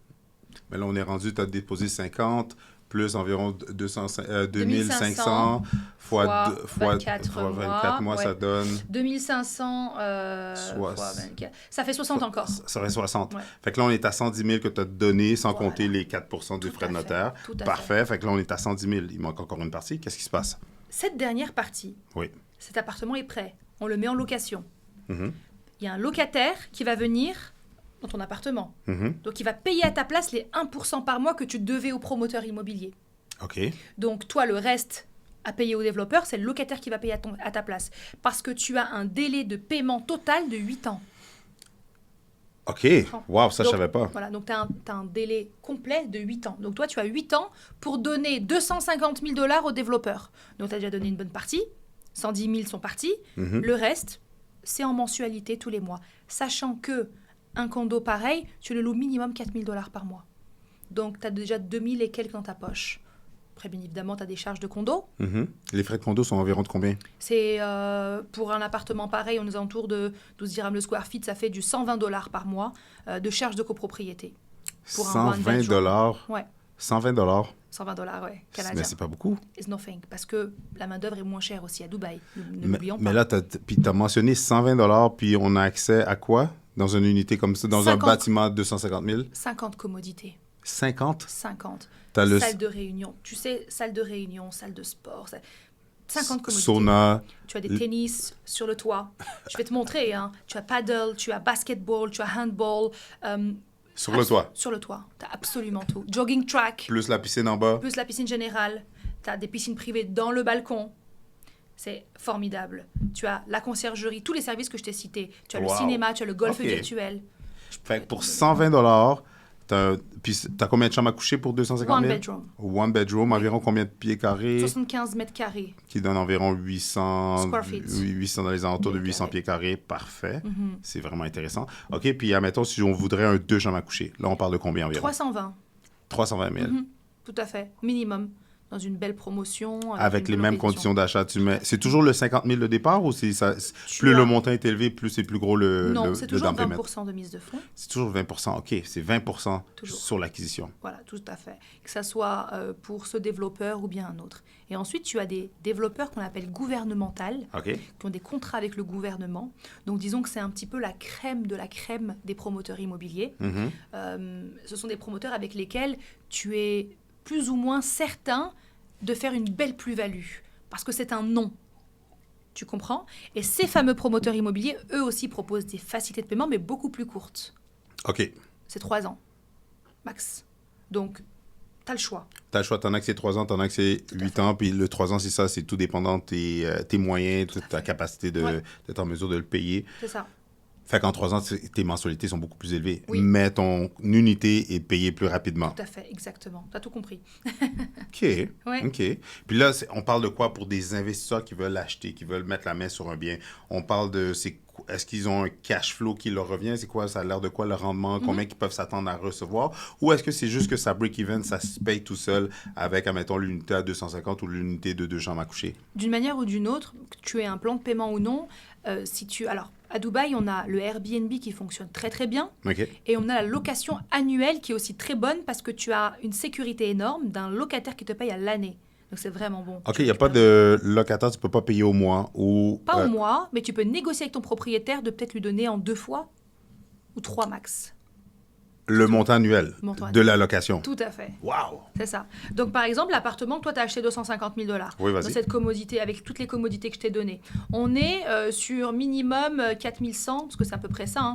Mais là, on est rendu, tu as déposé 50 plus environ 2500 fois 24 mois, ça donne... 2500 fois 24. Ça fait 60 encore. Ça fait 60. Ouais. Fait que là, on est à 110 000 que tu as donné sans compter les 4% du frais de notaire. Parfait. Fait que là, on est à 110 000. Il manque encore une partie. Qu'est-ce qui se passe? Cette dernière partie, cet appartement est prêt. On le met en location. Il y a un locataire qui va venir dans ton appartement. Donc, il va payer à ta place les 1% par mois que tu devais au promoteur immobilier. OK. Donc, toi, le reste à payer au développeur, c'est le locataire qui va payer à ta place. Parce que tu as un délai de paiement total de 8 ans. OK. Wow, ça, je savais pas. Voilà, donc tu as un délai complet de 8 ans. Donc, toi, tu as 8 ans pour donner 250 000 $ au développeur. Donc, tu as déjà donné une bonne partie. 110 000 sont partis. Le reste, c'est en mensualité tous les mois. Sachant que un condo pareil, tu le loues minimum 4 000 $ par mois. Donc, tu as déjà 2 000 et quelques dans ta poche. Après, bien évidemment, tu as des charges de condo. Les frais de condo sont environ de combien? C'est pour un appartement pareil, on est autour de 12 dirhams le square feet, ça fait du 120 $ par mois de charges de copropriété. Pour 120 $? Ouais. 120 $? 120 $, ouais, canadien. Mais c'est pas beaucoup. It's nothing, parce que la main-d'œuvre est moins chère aussi à Dubaï. Ne l'oublions pas. Mais là, tu as mentionné 120 $, puis on a accès à quoi? Dans une unité comme ça, dans 50, un bâtiment de 250 000? 50 commodités. 50? 50. Salle de réunion. Tu sais, salle de réunion, salle de sport. 50 commodités. Sauna. Tu as des tennis sur le toit. Je vais te montrer. Hein. Tu as paddle, tu as basketball, tu as handball. Sur le toit. Sur le toit. Tu as absolument tout. Jogging track. Plus la piscine en bas. Plus la piscine générale. Tu as des piscines privées dans le balcon. C'est formidable. Tu as la conciergerie, tous les services que je t'ai cités. Tu as le cinéma, tu as le golf virtuel. Fait que pour 120 $, puis t'as combien de chambres à coucher pour 250 000? One bedroom. One bedroom, environ combien de pieds carrés? 75 mètres carrés. Qui donne environ 800... Square feet. 800 dans les alentours de 800 pieds carrés. Parfait. C'est vraiment intéressant. OK, puis admettons, si on voudrait un 2 chambres à coucher, là, on parle de combien environ? 320. 320 000. Tout à fait. Minimum. Dans une belle promotion. Avec les mêmes conditions d'achat, c'est toujours le 50 000 de départ ou plus le montant est élevé, plus c'est plus gros le Non, c'est toujours down payment? 20% de mise de fonds. C'est toujours 20%. OK, c'est 20% toujours. Sur l'acquisition. Voilà, tout à fait. Que ça soit pour ce développeur ou bien un autre. Et ensuite, tu as des développeurs qu'on appelle gouvernementales, qui ont des contrats avec le gouvernement. Donc, disons que c'est un petit peu la crème de la crème des promoteurs immobiliers. Ce sont des promoteurs avec lesquels tu es plus ou moins certain de faire une belle plus-value, parce que c'est un nom. Tu comprends? Et ces fameux promoteurs immobiliers, eux aussi proposent des facilités de paiement, mais beaucoup plus courtes. OK. C'est 3 ans, max. Donc, tu as le choix. Tu as le choix, tu en as que c'est 3 ans, tu en as que c'est 8 ans, puis le 3 ans, c'est ça, c'est tout dépendant de tes moyens, de ta capacité d'être en mesure de le payer. C'est ça. Fait qu'en 3 ans, tes mensualités sont beaucoup plus élevées, mais ton unité est payée plus rapidement. Tout à fait, exactement. Tu as tout compris. OK. OK. Puis là, on parle de quoi pour des investisseurs qui veulent acheter, qui veulent mettre la main sur un bien? On parle de, est-ce qu'ils ont un cash flow qui leur revient? C'est quoi, ça a l'air de quoi le rendement? Combien ils peuvent s'attendre à recevoir? Ou est-ce que c'est juste que ça break-even, ça se paye tout seul avec, admettons, l'unité à 250 ou l'unité de 2 chambres à coucher? D'une manière ou d'une autre, que tu aies un plan de paiement ou non, alors, à Dubaï, on a le Airbnb qui fonctionne très très bien. Et on a la location annuelle qui est aussi très bonne parce que tu as une sécurité énorme d'un locataire qui te paye à l'année. Donc, c'est vraiment bon. OK, il n'y a pas de locataire, tu ne peux pas payer au mois ou... Pas au mois, mais tu peux négocier avec ton propriétaire de peut-être lui donner en 2 fois ou 3 max. Le montant annuel de la location. Tout à fait. Wow! C'est ça. Donc, par exemple, l'appartement que toi, tu as acheté 250 000 $. Oui, vas-y. Dans cette commodité, avec toutes les commodités que je t'ai données. On est sur minimum 4 100, parce que c'est à peu près ça,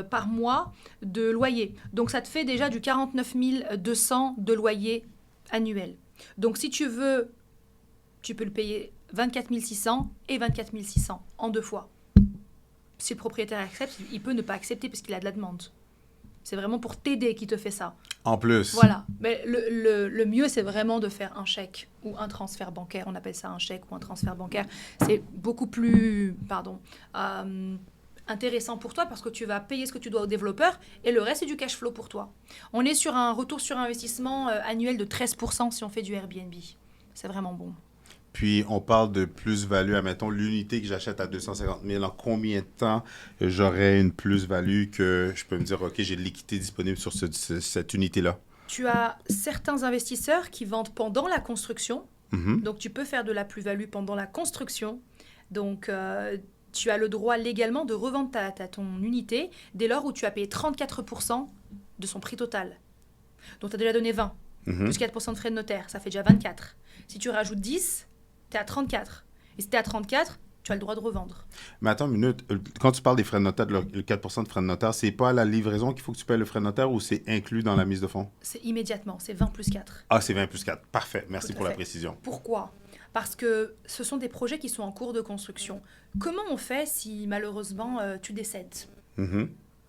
par mois de loyer. Donc, ça te fait déjà du 49 200 de loyer annuel. Donc, si tu veux, tu peux le payer 24 600 et 24 600 en 2 fois. Si le propriétaire accepte, il peut ne pas accepter parce qu'il a de la demande. C'est vraiment pour t'aider qu'il te fait ça. En plus. Voilà. Mais le mieux, c'est vraiment de faire un chèque ou un transfert bancaire. On appelle ça un chèque ou un transfert bancaire. C'est beaucoup plus intéressant pour toi parce que tu vas payer ce que tu dois au développeur et le reste, c'est du cash flow pour toi. On est sur un retour sur investissement annuel de 13% si on fait du Airbnb. C'est vraiment bon. Puis, on parle de plus-value. Admettons, l'unité que j'achète à 250 000, en combien de temps j'aurai une plus-value que je peux me dire, OK, j'ai de l'équité disponible sur cette unité-là? Tu as certains investisseurs qui vendent pendant la construction. Donc, tu peux faire de la plus-value pendant la construction. Donc, tu as le droit légalement de revendre ton unité dès lors où tu as payé 34% de son prix total. Donc, tu as déjà donné 20, plus 4% de frais de notaire, ça fait déjà 24. Si tu rajoutes 10, tu es à 34. Et si tu es à 34, tu as le droit de revendre. Mais attends une minute, quand tu parles des frais de notaire, le 4% de frais de notaire, c'est pas à la livraison qu'il faut que tu payes le frais de notaire ou c'est inclus dans la mise de fonds? C'est immédiatement, c'est 20 plus 4. Ah, c'est 20 plus 4. Parfait, merci pour la précision. Pourquoi? Parce que ce sont des projets qui sont en cours de construction. Comment on fait si malheureusement tu décèdes?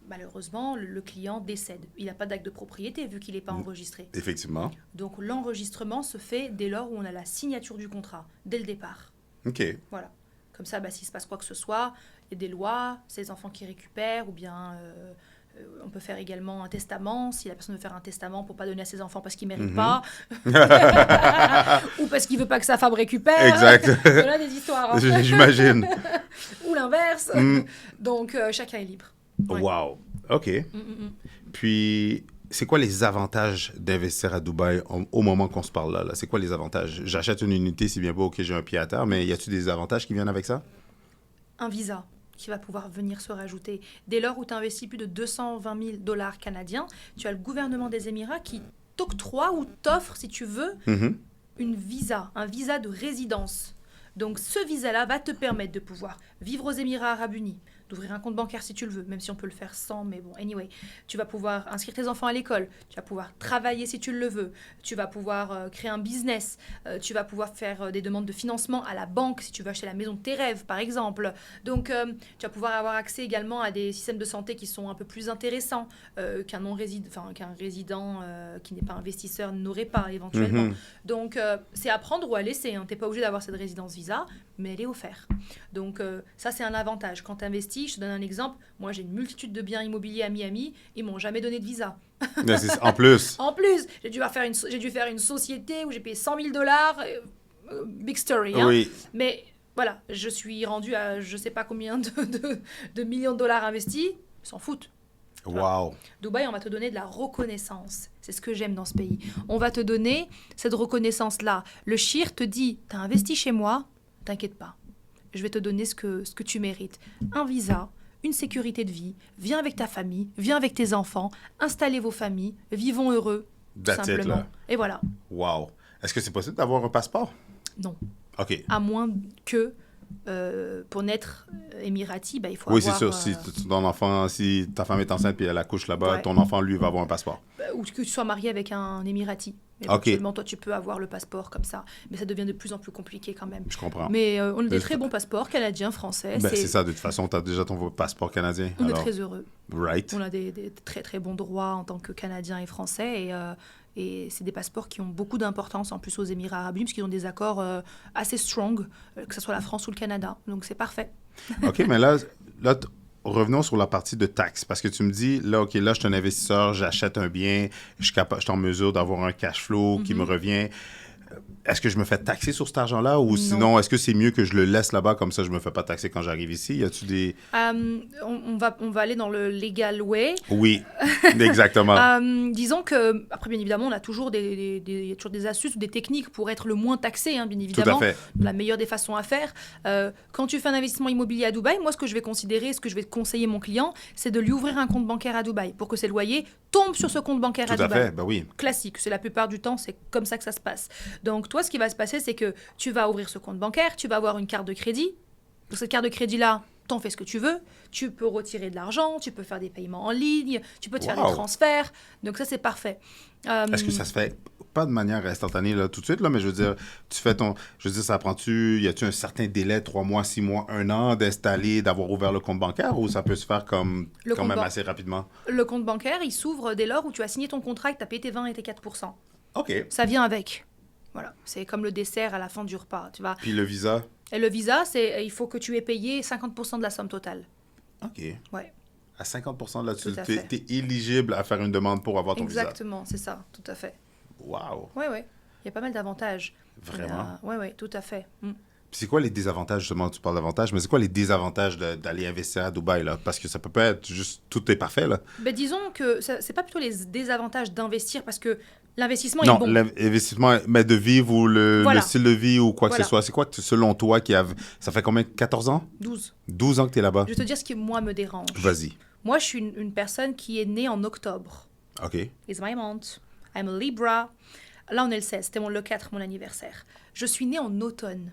Malheureusement, le client décède. Il n'a pas d'acte de propriété vu qu'il n'est pas enregistré. Effectivement. Donc l'enregistrement se fait dès lors où on a la signature du contrat, dès le départ. OK. Voilà. Comme ça, s'il se passe quoi que ce soit, il y a des lois, c'est les enfants qui récupèrent, ou bien on peut faire également un testament, si la personne veut faire un testament pour ne pas donner à ses enfants parce qu'il ne mérite pas, ou parce qu'il ne veut pas que sa femme récupère. Exact. Voilà des histoires. J'imagine. Ou l'inverse. Donc, chacun est libre. Ouais. Wow. OK. Puis, c'est quoi les avantages d'investir à Dubaï au moment qu'on se parle là? C'est quoi les avantages? J'achète une unité, c'est bien beau, OK, j'ai un pied à terre, mais y a-t-il des avantages qui viennent avec ça? Un visa qui va pouvoir venir se rajouter. Dès lors où tu investis plus de 220 000 $ canadiens, tu as le gouvernement des Émirats qui t'octroie ou t'offre, si tu veux, un visa de résidence. Donc, ce visa-là va te permettre de pouvoir vivre aux Émirats Arabes Unis, d'ouvrir un compte bancaire si tu le veux, même si on peut le faire sans, mais bon, anyway. Tu vas pouvoir inscrire tes enfants à l'école, tu vas pouvoir travailler si tu le veux, tu vas pouvoir créer un business, tu vas pouvoir faire des demandes de financement à la banque si tu veux acheter la maison de tes rêves, par exemple. Donc, tu vas pouvoir avoir accès également à des systèmes de santé qui sont un peu plus intéressants qu'un résident qui n'est pas investisseur n'aurait pas éventuellement. Donc, c'est à prendre ou à laisser. Hein. Tu n'es pas obligé d'avoir cette résidence visa, mais elle est offerte. Donc, ça, c'est un avantage. Quand tu investis, je te donne un exemple. Moi, j'ai une multitude de biens immobiliers à Miami. Ils m'ont jamais donné de visa. En plus. En plus, j'ai dû faire une société où j'ai payé $100,000. Big story. Hein. Oui. Mais voilà, je suis rendue à je sais pas combien de millions de dollars investis. Ils s'en foutent. Wow. Dubaï, on va te donner de la reconnaissance. C'est ce que j'aime dans ce pays. On va te donner cette reconnaissance-là. Le shir te dit, tu as investi chez moi, t'inquiète pas. Je vais te donner ce que tu mérites. Un visa, une sécurité de vie, viens avec ta famille, viens avec tes enfants, installez vos familles, vivons heureux, That's simplement. it, là. Et voilà. Wow. Est-ce que c'est possible d'avoir un passeport? Non. OK. À moins que, pour naître émirati, il faut Oui, avoir... c'est sûr. Si ta femme est enceinte et elle accouche là-bas, Ouais. ton enfant, lui, va avoir un passeport. Ou que tu sois marié avec un émirati. Ok. Éventuellement, toi, tu peux avoir le passeport comme ça. Mais ça devient de plus en plus compliqué quand même. Je comprends. Mais on a des très bons passeports, canadiens, français. C'est ça, de toute façon, tu as déjà ton passeport canadien. On est alors, très heureux. Right. On a des très très bons droits en tant que Canadiens et Français. Et c'est des passeports qui ont beaucoup d'importance en plus aux Émirats Arabes Unis, parce qu'ils ont des accords assez strong, que ce soit la France ou le Canada. Donc c'est parfait. OK, mais là revenons sur la partie de taxes. Parce que tu me dis, là, OK, là, je suis un investisseur, j'achète un bien, je suis en mesure d'avoir un cash flow qui me revient. Est-ce que je me fais taxer sur cet argent-là ou sinon, est-ce que c'est mieux que je le laisse là-bas comme ça, je me fais pas taxer quand j'arrive ici? Y a-tu des... On va aller dans le legal way. Oui, exactement. Disons que, après, bien évidemment, on a toujours y a toujours des astuces ou des techniques pour être le moins taxé, hein, bien évidemment. Tout à fait. La meilleure des façons à faire. Quand tu fais un investissement immobilier à Dubaï, moi, ce que je vais considérer, ce que je vais conseiller mon client, c'est de lui ouvrir un compte bancaire à Dubaï pour que ses loyers tombent sur ce compte bancaire Tout à Dubaï. à fait, ben oui. Classique, c'est la plupart du temps, c'est comme ça que ça se passe. Donc, toi, ce qui va se passer, c'est que tu vas ouvrir ce compte bancaire, tu vas avoir une carte de crédit. Pour cette carte de crédit-là, t'en fais ce que tu veux. Tu peux retirer de l'argent, tu peux faire des paiements en ligne, tu peux te faire des transferts. Donc, ça, c'est parfait. Est-ce que ça se fait pas de manière instantanée là, tout de suite, là, mais je veux dire, ça y a-tu un certain délai, 3 mois, 6 mois, 1 an d'installer, d'avoir ouvert le compte bancaire ou ça peut se faire quand même assez rapidement? Le compte bancaire, il s'ouvre dès lors où tu as signé ton contrat et que tu as payé tes 20 et tes 4%. OK. Ça vient avec. Voilà, c'est comme le dessert à la fin du repas, tu vois. Puis le visa? Et le visa, il faut que tu aies payé 50% de la somme totale. OK. Ouais. À 50% là, tu fait. es éligible à faire une demande pour avoir ton visa. Exactement, c'est ça, tout à fait. Wow. Oui. Il y a pas mal d'avantages. Vraiment? Oui, tout à fait. Puis c'est quoi les désavantages, justement, tu parles d'avantages, mais c'est quoi les désavantages d'aller investir à Dubaï, là? Parce que ça peut pas être juste, tout est parfait, là. Ben, disons que c'est pas plutôt les désavantages d'investir, parce que l'investissement non, est bon. l'investissement, mais de vivre ou le style de vie ou quoi que ce Voilà. soit. C'est quoi, selon toi, ça fait combien? 14 ans? 12. 12 ans que tu es là-bas? Je vais te dire ce qui, moi, me dérange. Vas-y. Moi, je suis une personne qui est née en octobre. OK. It's my month. I'm a Libra. Là, on est le 16. C'était le 4, mon anniversaire. Je suis née en automne.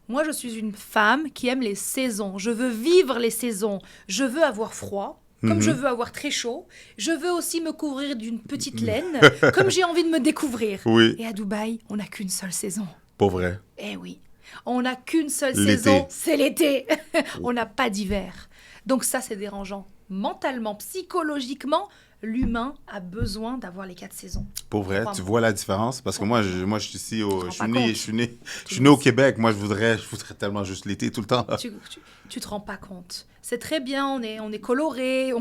Moi, je suis une femme qui aime les saisons. Je veux vivre les saisons. Je veux avoir froid, comme je veux avoir très chaud. Je veux aussi me couvrir d'une petite laine, comme j'ai envie de me découvrir. Oui. Et à Dubaï, on n'a qu'une seule saison. Pour vrai. Eh oui. On n'a qu'une seule L'été. saison, c'est l'été. On n'a pas d'hiver. Donc ça, c'est dérangeant. Mentalement, psychologiquement, l'humain a besoin d'avoir les 4 saisons. Pour vrai, Crois-moi. tu vois la différence? Parce que moi, je suis ici, te je rends pas suis né au Québec. Moi, je voudrais tellement juste l'été tout le temps. Tu te rends pas compte. C'est très bien, on est coloré,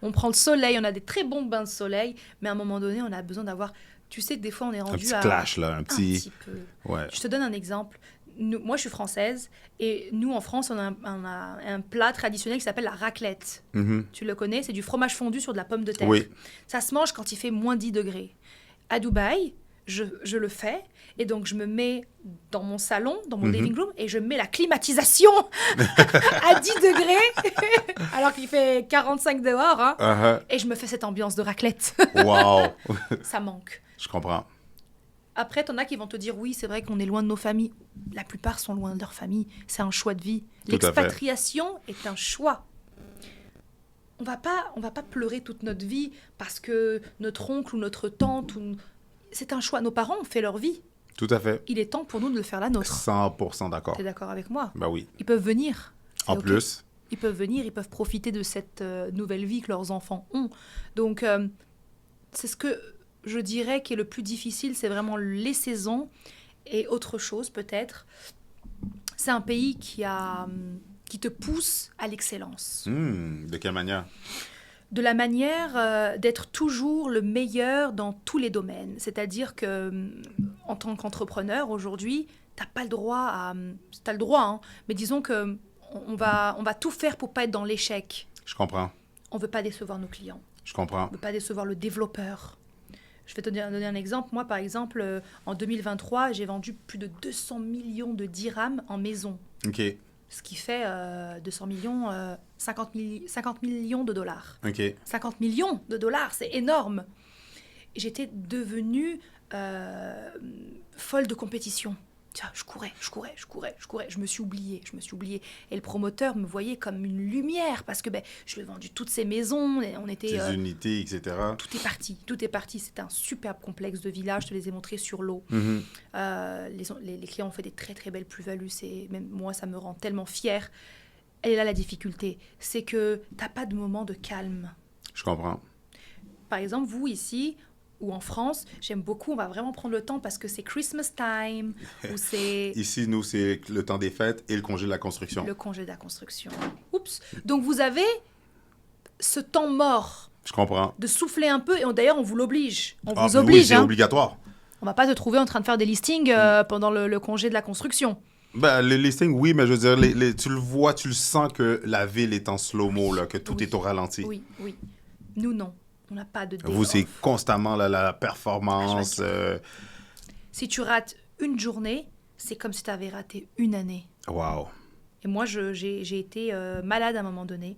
on prend le soleil, on a des très bons bains de soleil, mais à un moment donné, on a besoin d'avoir... Tu sais que des fois, on est rendu Un petit clash, là, un petit peu. Ouais. Je te donne un exemple. Moi, je suis française, et nous, en France, on a un plat traditionnel qui s'appelle la raclette. Tu le connais? C'est du fromage fondu sur de la pomme de terre. Oui. Ça se mange quand il fait moins 10 degrés. À Dubaï, je le fais, et donc je me mets dans mon salon, dans mon living room, et je mets la climatisation à 10 degrés, alors qu'il fait 45 dehors, hein, et je me fais cette ambiance de raclette. Wow. Ça manque. Je comprends. Après, t'en as qui vont te dire, oui, c'est vrai qu'on est loin de nos familles. La plupart sont loin de leur famille. C'est un choix de vie. Tout à fait. L'expatriation est un choix. On va pas pleurer toute notre vie parce que notre oncle ou notre tante... C'est un choix. Nos parents ont fait leur vie. Tout à fait. Il est temps pour nous de le faire la nôtre. 100% d'accord. T'es d'accord avec moi? Ben oui. Ils peuvent venir. C'est En OK. plus, Ils peuvent venir, ils peuvent profiter de cette nouvelle vie que leurs enfants ont. Donc, c'est ce que je dirais qui est le plus difficile, c'est vraiment les saisons et autre chose peut-être. C'est un pays qui te pousse à l'excellence. de quelle manière? De la manière d'être toujours le meilleur dans tous les domaines. C'est-à-dire que, en tant qu'entrepreneur, aujourd'hui, t'as pas le droit à... T'as le droit, hein, mais disons que on va tout faire pour pas être dans l'échec. Je comprends. On veut pas décevoir nos clients. Je comprends. On veut pas décevoir le développeur. Je vais te donner un exemple. Moi, par exemple, en 2023, j'ai vendu plus de 200 millions de dirhams en maison. OK. Ce qui fait 200 millions, 50 millions de dollars. OK. 50 millions de dollars, c'est énorme. J'étais devenue folle de compétition. Tiens, je courais. Je me suis oubliée. Et le promoteur me voyait comme une lumière parce que je lui ai vendu toutes ces maisons. On était... Ces unités, etc. Tout est parti. C'était un superbe complexe de village. Je te les ai montrés sur l'eau. Mhm. Les clients ont fait des très, très belles plus-values. Même moi, ça me rend tellement fière. Elle est là la difficulté. C'est que tu n'as pas de moment de calme. Je comprends. Par exemple, vous, ici... ou en France, j'aime beaucoup, on va vraiment prendre le temps parce que c'est Christmas time, ou c'est... Ici, nous, c'est le temps des fêtes et le congé de la construction. Le congé de la construction. Oups. Donc, vous avez ce temps mort Je comprends. de souffler un peu, et d'ailleurs, on vous l'oblige. On Ah, vous mais oblige, oui, c'est hein. obligatoire. On va pas te trouver en train de faire des listings pendant le congé de la construction. Ben, le listing, oui, mais je veux dire, tu le vois, tu le sens que la ville est en slow-mo, là, que tout Oui. est au ralenti. Oui. Nous, non. On n'a pas de day Vous, c'est off. constamment la performance. Si tu rates une journée, c'est comme si tu avais raté une année. Wow. Et moi, j'ai été malade à un moment donné.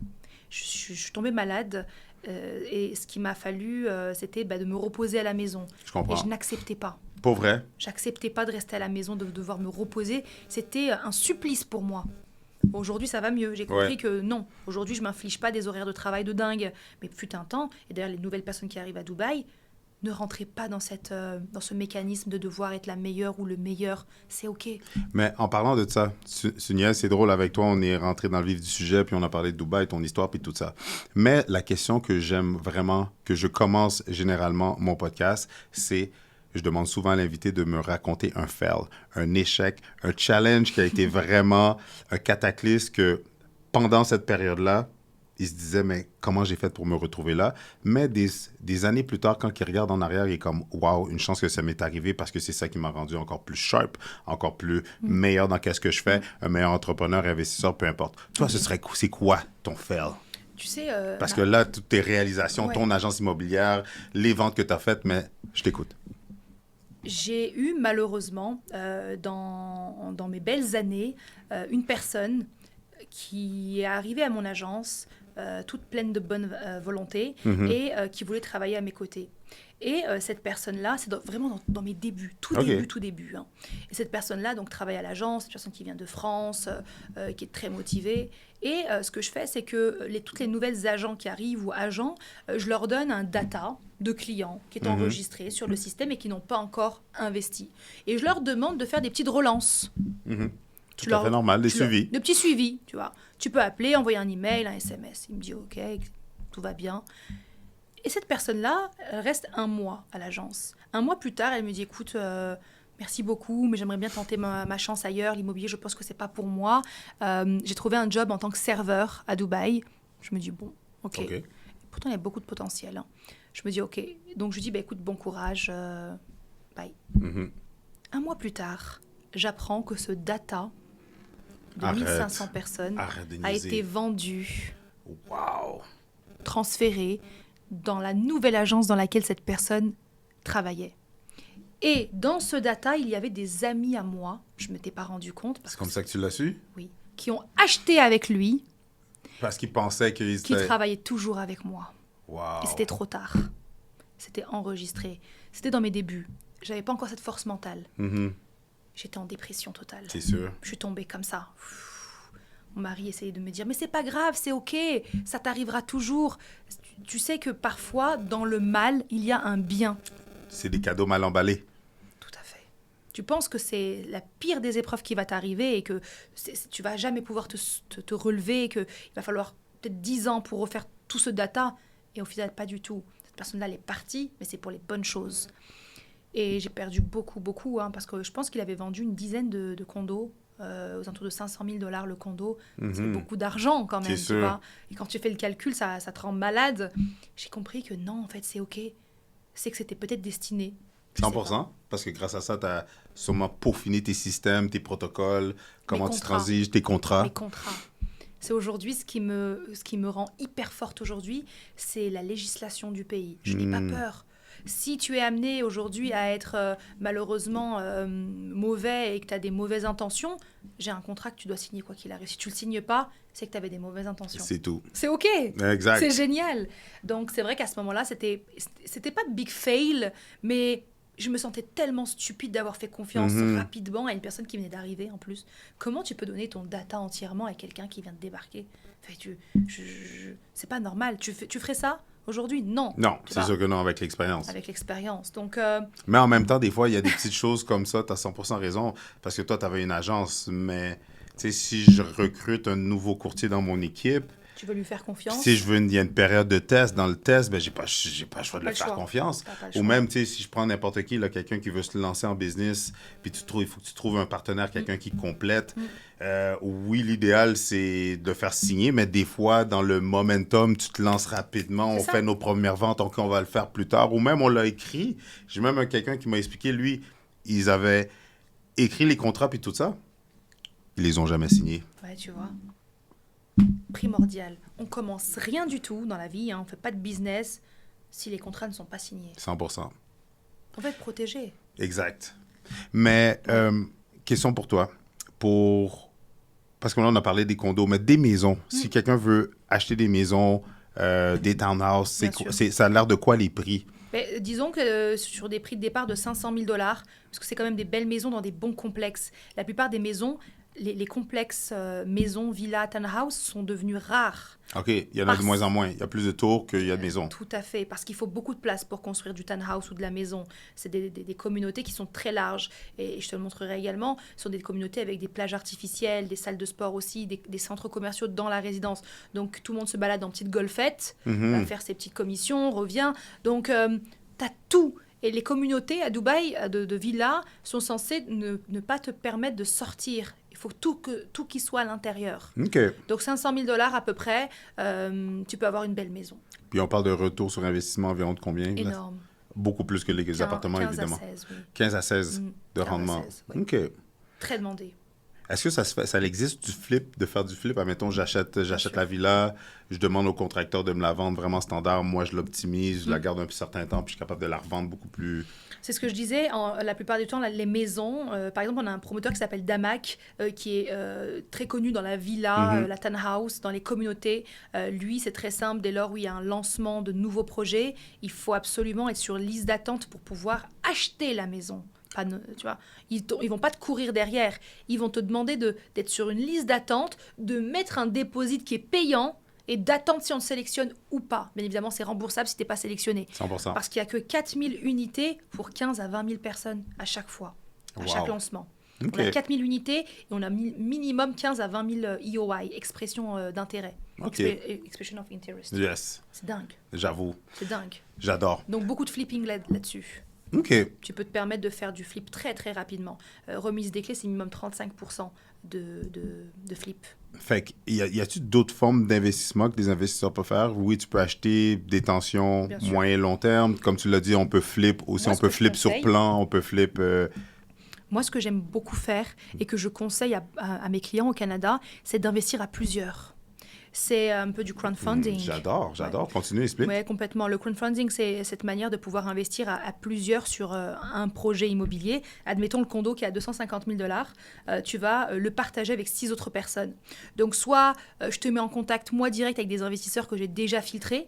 Je suis tombée malade et ce qu'il m'a fallu, c'était de me reposer à la maison. Je comprends. Et je n'acceptais pas. Pour vrai? J'acceptais pas de rester à la maison, de devoir me reposer. C'était un supplice pour moi. Aujourd'hui, ça va mieux. J'ai compris que non. Aujourd'hui, je m'inflige pas des horaires de travail de dingue. Mais fut un temps, et d'ailleurs, les nouvelles personnes qui arrivent à Dubaï, ne rentrez pas dans ce mécanisme de devoir être la meilleure ou le meilleur. C'est OK. Mais en parlant de ça, Sunia, c'est drôle, avec toi, on est rentré dans le vif du sujet, puis on a parlé de Dubaï, ton histoire, puis tout ça. Mais la question que j'aime vraiment, que je commence généralement mon podcast, c'est, je demande souvent à l'invité de me raconter un fail, un échec, un challenge qui a été vraiment un cataclysme que pendant cette période-là, il se disait, mais comment j'ai fait pour me retrouver là? Mais des années plus tard, quand il regarde en arrière, il est comme, waouh, une chance que ça m'est arrivé parce que c'est ça qui m'a rendu encore plus sharp, encore plus meilleur dans qu'est-ce que je fais, un meilleur entrepreneur, investisseur, peu importe. Toi, c'est quoi ton fail? Tu sais... Parce que là, toutes tes réalisations, ton agence immobilière, les ventes que tu as faites, mais je t'écoute. J'ai eu malheureusement, dans mes belles années, une personne qui est arrivée à mon agence, toute pleine de bonne volonté, et qui voulait travailler à mes côtés. Et cette personne-là, c'est vraiment dans mes débuts, tout début. Hein. Et cette personne-là, donc, travaille à l'agence, c'est une personne qui vient de France, qui est très motivée. Et ce que je fais, c'est que toutes les nouvelles agents qui arrivent ou agents, je leur donne un data de clients qui est enregistré sur le système et qui n'ont pas encore investi. Et je leur demande de faire des petites relances. Tout à fait normal, des suivis. Des petits suivis, tu vois. Tu peux appeler, envoyer un email, un SMS. Il me dit OK, tout va bien. Et cette personne-là reste un mois à l'agence. Un mois plus tard, elle me dit écoute, merci beaucoup, mais j'aimerais bien tenter ma chance ailleurs. L'immobilier, je pense que c'est pas pour moi. J'ai trouvé un job en tant que serveur à Dubaï. Je me dis bon, OK. Pourtant, il y a beaucoup de potentiel. Hein. Je me dis OK. Donc, je lui dis écoute, bon courage, bye. Un mois plus tard, j'apprends que ce data de 1500 personnes a été vendu, transféré dans la nouvelle agence dans laquelle cette personne travaillait. Et dans ce data, il y avait des amis à moi, je ne m'étais pas rendu compte. C'est comme ça que tu l'as su? Oui, qui ont acheté avec lui. Parce qu'ils pensaient qu'ils travaillaient toujours avec moi. Wow. Et c'était trop tard. C'était enregistré. C'était dans mes débuts. j'avais pas encore cette force mentale. Mhm. J'étais en dépression totale. C'est sûr. Je suis tombée comme ça. Mon mari essayait de me dire, mais c'est pas grave, c'est ok, ça t'arrivera toujours. Tu sais que parfois, dans le mal, il y a un bien. C'est des cadeaux mal emballés. Tout à fait. Tu penses que c'est la pire des épreuves qui va t'arriver et que tu vas jamais pouvoir te relever, et qu'il va falloir peut-être 10 ans pour refaire tout ce data. Et au final, pas du tout. Cette personne-là, elle est partie, mais c'est pour les bonnes choses. Et j'ai perdu beaucoup, hein, parce que je pense qu'il avait vendu une dizaine de condos, aux alentours de 500 000 $ le condo. C'est beaucoup d'argent quand même, tu vois. Et quand tu fais le calcul, ça te rend malade. J'ai compris que non, en fait, c'est OK. C'est que c'était peut-être destiné. 100%, parce que grâce à ça, tu as sûrement peaufiné tes systèmes, tes protocoles, comment tu transiges, tes contrats. Les contrats. C'est aujourd'hui ce qui me rend hyper forte aujourd'hui, c'est la législation du pays. Je n'ai pas peur. Si tu es amené aujourd'hui à être malheureusement mauvais et que tu as des mauvaises intentions, j'ai un contrat que tu dois signer quoi qu'il arrive. Si tu ne le signes pas, c'est que tu avais des mauvaises intentions. C'est tout. C'est OK. Exact. C'est génial. Donc, c'est vrai qu'à ce moment-là, c'était pas big fail, mais je me sentais tellement stupide d'avoir fait confiance rapidement à une personne qui venait d'arriver en plus. Comment tu peux donner ton data entièrement à quelqu'un qui vient de débarquer? C'est pas normal. Tu ferais ça aujourd'hui? Non. Non, c'est sûr que non, avec l'expérience. Avec l'expérience. Donc, mais en même temps, des fois, il y a des petites choses comme ça, tu as 100% raison, parce que toi, tu avais une agence, mais si je recrute un nouveau courtier dans mon équipe, tu veux lui faire confiance. Si je veux il y a une période de test, dans le test, ben, j'ai pas le choix de lui faire confiance. Ou même, si je prends n'importe qui, là, quelqu'un qui veut se lancer en business, puis il faut que tu trouves un partenaire, quelqu'un qui complète. Oui, l'idéal, c'est de faire signer, mais des fois, dans le momentum, tu te lances rapidement, on fait nos premières ventes, donc on va le faire plus tard. Ou même, on l'a écrit. J'ai même quelqu'un qui m'a expliqué, lui, ils avaient écrit les contrats, puis tout ça. Ils les ont jamais signés. Ouais, tu vois. Primordial. On commence rien du tout dans la vie, hein, on ne fait pas de business si les contrats ne sont pas signés. 100%. On va être protégé. Exact. Mais, question pour toi. Parce que là, on a parlé des condos, mais des maisons. Si quelqu'un veut acheter des maisons, des townhouses, ça a l'air de quoi les prix? Mais, disons que sur des prix de départ de 500 000 $, parce que c'est quand même des belles maisons dans des bons complexes. La plupart des maisons, les complexes maisons, villas, townhouse sont devenus rares. OK, il y en a de moins en moins. Il y a plus de tours qu'il y a de maisons. Tout à fait, parce qu'il faut beaucoup de place pour construire du townhouse ou de la maison. C'est des communautés qui sont très larges. Et je te le montrerai également, ce sont des communautés avec des plages artificielles, des salles de sport aussi, des centres commerciaux dans la résidence. Donc tout le monde se balade en petite golfette, va faire ses petites commissions, revient. Donc tu as tout. Et les communautés à Dubaï de villas sont censées ne pas te permettre de sortir. Il faut tout qui soit à l'intérieur. Okay. Donc 500 000 $ à peu près, tu peux avoir une belle maison. Puis on parle de retour sur investissement environ de combien? Énorme. Beaucoup plus que les appartements, 15 évidemment. 15 à 16, oui. 15 à 16 de rendement. 16, oui. OK. Très demandé. Est-ce que ça existe du flip, de faire du flip? Admettons, j'achète la villa, je demande au contracteur de me la vendre vraiment standard, moi je l'optimise, je la garde un certain temps, puis je suis capable de la revendre beaucoup plus... C'est ce que je disais, la plupart du temps, les maisons, par exemple, on a un promoteur qui s'appelle Damac, qui est très connu dans la villa, la townhouse, dans les communautés. Lui, c'est très simple, dès lors où il y a un lancement de nouveaux projets, il faut absolument être sur liste d'attente pour pouvoir acheter la maison. Tu vois, ils vont pas te courir derrière. Ils vont te demander d'être sur une liste d'attente, de mettre un dépôt qui est payant et d'attendre si on te sélectionne ou pas. Bien évidemment, c'est remboursable si tu n'es pas sélectionné. 100%. Parce qu'il n'y a que 4000 unités pour 15 à 20 000 personnes à chaque fois, à chaque lancement. Okay. On a 4000 unités et on a minimum 15 à 20 000 EOI, expression d'intérêt. Okay. Expression of interest. Yes. C'est dingue. J'avoue. C'est dingue. J'adore. Donc, beaucoup de flipping là-dessus. OK. Tu peux te permettre de faire du flip très, très rapidement. Remise des clés, c'est minimum 35% de flip. Fait que, y a-t-il d'autres formes d'investissement que les investisseurs peuvent faire? Oui, tu peux acheter des tensions moyen long terme. Comme tu l'as dit, on peut flip aussi. On peut flip sur plan, on peut flip... Moi, ce que j'aime beaucoup faire et que je conseille à mes clients au Canada, c'est d'investir à plusieurs. C'est un peu du crowdfunding. J'adore. Ouais. Continue, explique. Oui, complètement. Le crowdfunding, c'est cette manière de pouvoir investir à plusieurs sur un projet immobilier. Admettons le condo qui est à 250 000 $. Tu vas le partager avec 6 autres personnes. Donc, soit je te mets en contact, moi, direct avec des investisseurs que j'ai déjà filtrés,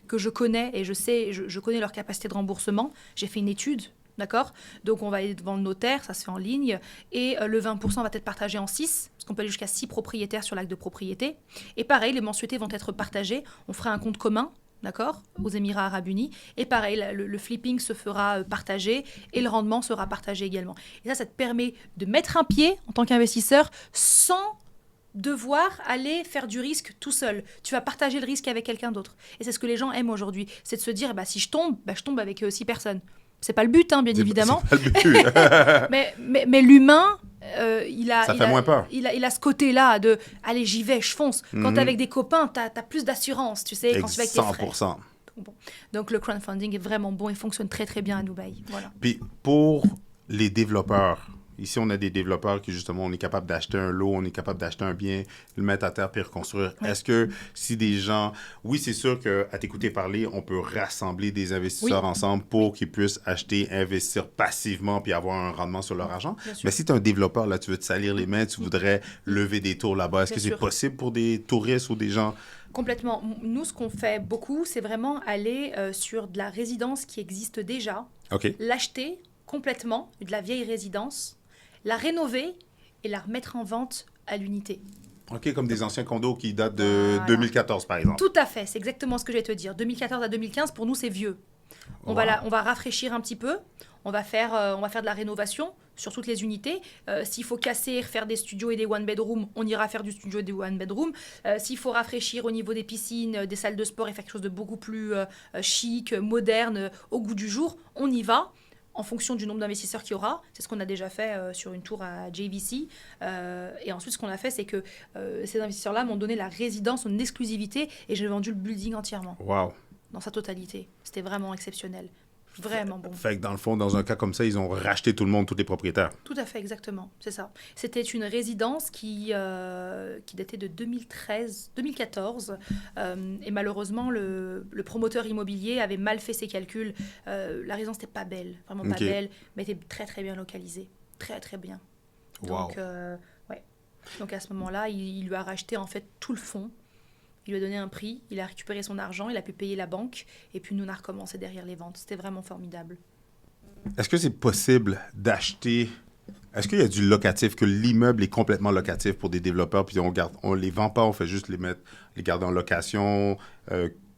que je connais et je connais leur capacité de remboursement. J'ai fait une étude D'accord? Donc, on va aller devant le notaire, ça se fait en ligne. Et le 20% va être partagé en 6, parce qu'on peut aller jusqu'à 6 propriétaires sur l'acte de propriété. Et pareil, les mensualités vont être partagées. On fera un compte commun, d'accord, aux Émirats Arabes Unis. Et pareil, le flipping se fera partager et le rendement sera partagé également. Et ça te permet de mettre un pied en tant qu'investisseur sans devoir aller faire du risque tout seul. Tu vas partager le risque avec quelqu'un d'autre. Et c'est ce que les gens aiment aujourd'hui. C'est de se dire, si je tombe avec 6 personnes. C'est pas le but, bien évidemment. C'est pas le but. mais l'humain, ça fait moins peur. Il a ce côté-là de « allez, j'y vais, je fonce ». Quand t'es avec des copains, t'as plus d'assurance, tu sais, quand tu vas avec tes frères. 100%. Bon. Donc, le crowdfunding est vraiment bon et fonctionne très, très bien à Dubaï. Voilà. Puis, pour les développeurs, ici, on a des développeurs qui, justement, on est capable d'acheter un lot, on est capable d'acheter un bien, le mettre à terre puis reconstruire. Oui. Est-ce que si des gens... Oui, c'est sûr qu'à t'écouter parler, on peut rassembler des investisseurs ensemble pour qu'ils puissent acheter, investir passivement puis avoir un rendement sur leur argent. Mais si tu es un développeur, là, tu veux te salir les mains, tu voudrais lever des tours là-bas, est-ce que c'est possible pour des touristes ou des gens... Complètement. Nous, ce qu'on fait beaucoup, c'est vraiment aller sur de la résidence qui existe déjà, l'acheter complètement, de la vieille résidence, la rénover et la remettre en vente à l'unité. OK, comme des anciens condos qui datent de 2014, par exemple. Tout à fait, c'est exactement ce que je vais te dire. 2014 à 2015, pour nous, c'est vieux. On va rafraîchir un petit peu, on va faire de la rénovation sur toutes les unités. S'il faut casser, refaire des studios et des one-bedroom, on ira faire du studio et des one-bedroom. S'il faut rafraîchir au niveau des piscines, des salles de sport et faire quelque chose de beaucoup plus chic, moderne, au goût du jour, on y va. En fonction du nombre d'investisseurs qu'il y aura. C'est ce qu'on a déjà fait sur une tour à JVC. Et ensuite, ce qu'on a fait, c'est que ces investisseurs-là m'ont donné la résidence en exclusivité et j'ai vendu le building entièrement. Wow. Dans sa totalité. C'était vraiment exceptionnel. Vraiment bon. Fait que dans le fond, dans un cas comme ça, ils ont racheté tout le monde, tous les propriétaires. Tout à fait, exactement. C'est ça. C'était une résidence qui datait de 2014. Et malheureusement, le promoteur immobilier avait mal fait ses calculs. La résidence n'était pas belle, vraiment pas belle, mais était très, très bien localisée. Très, très bien. Donc, Donc à ce moment-là, il lui a racheté en fait tout le fonds. Il lui a donné un prix, il a récupéré son argent, il a pu payer la banque, et puis nous, on a recommencé derrière les ventes. C'était vraiment formidable. Est-ce que c'est possible d'acheter... Est-ce qu'il y a du locatif, que l'immeuble est complètement locatif pour des développeurs, puis on les vend pas, on fait juste les garder en location,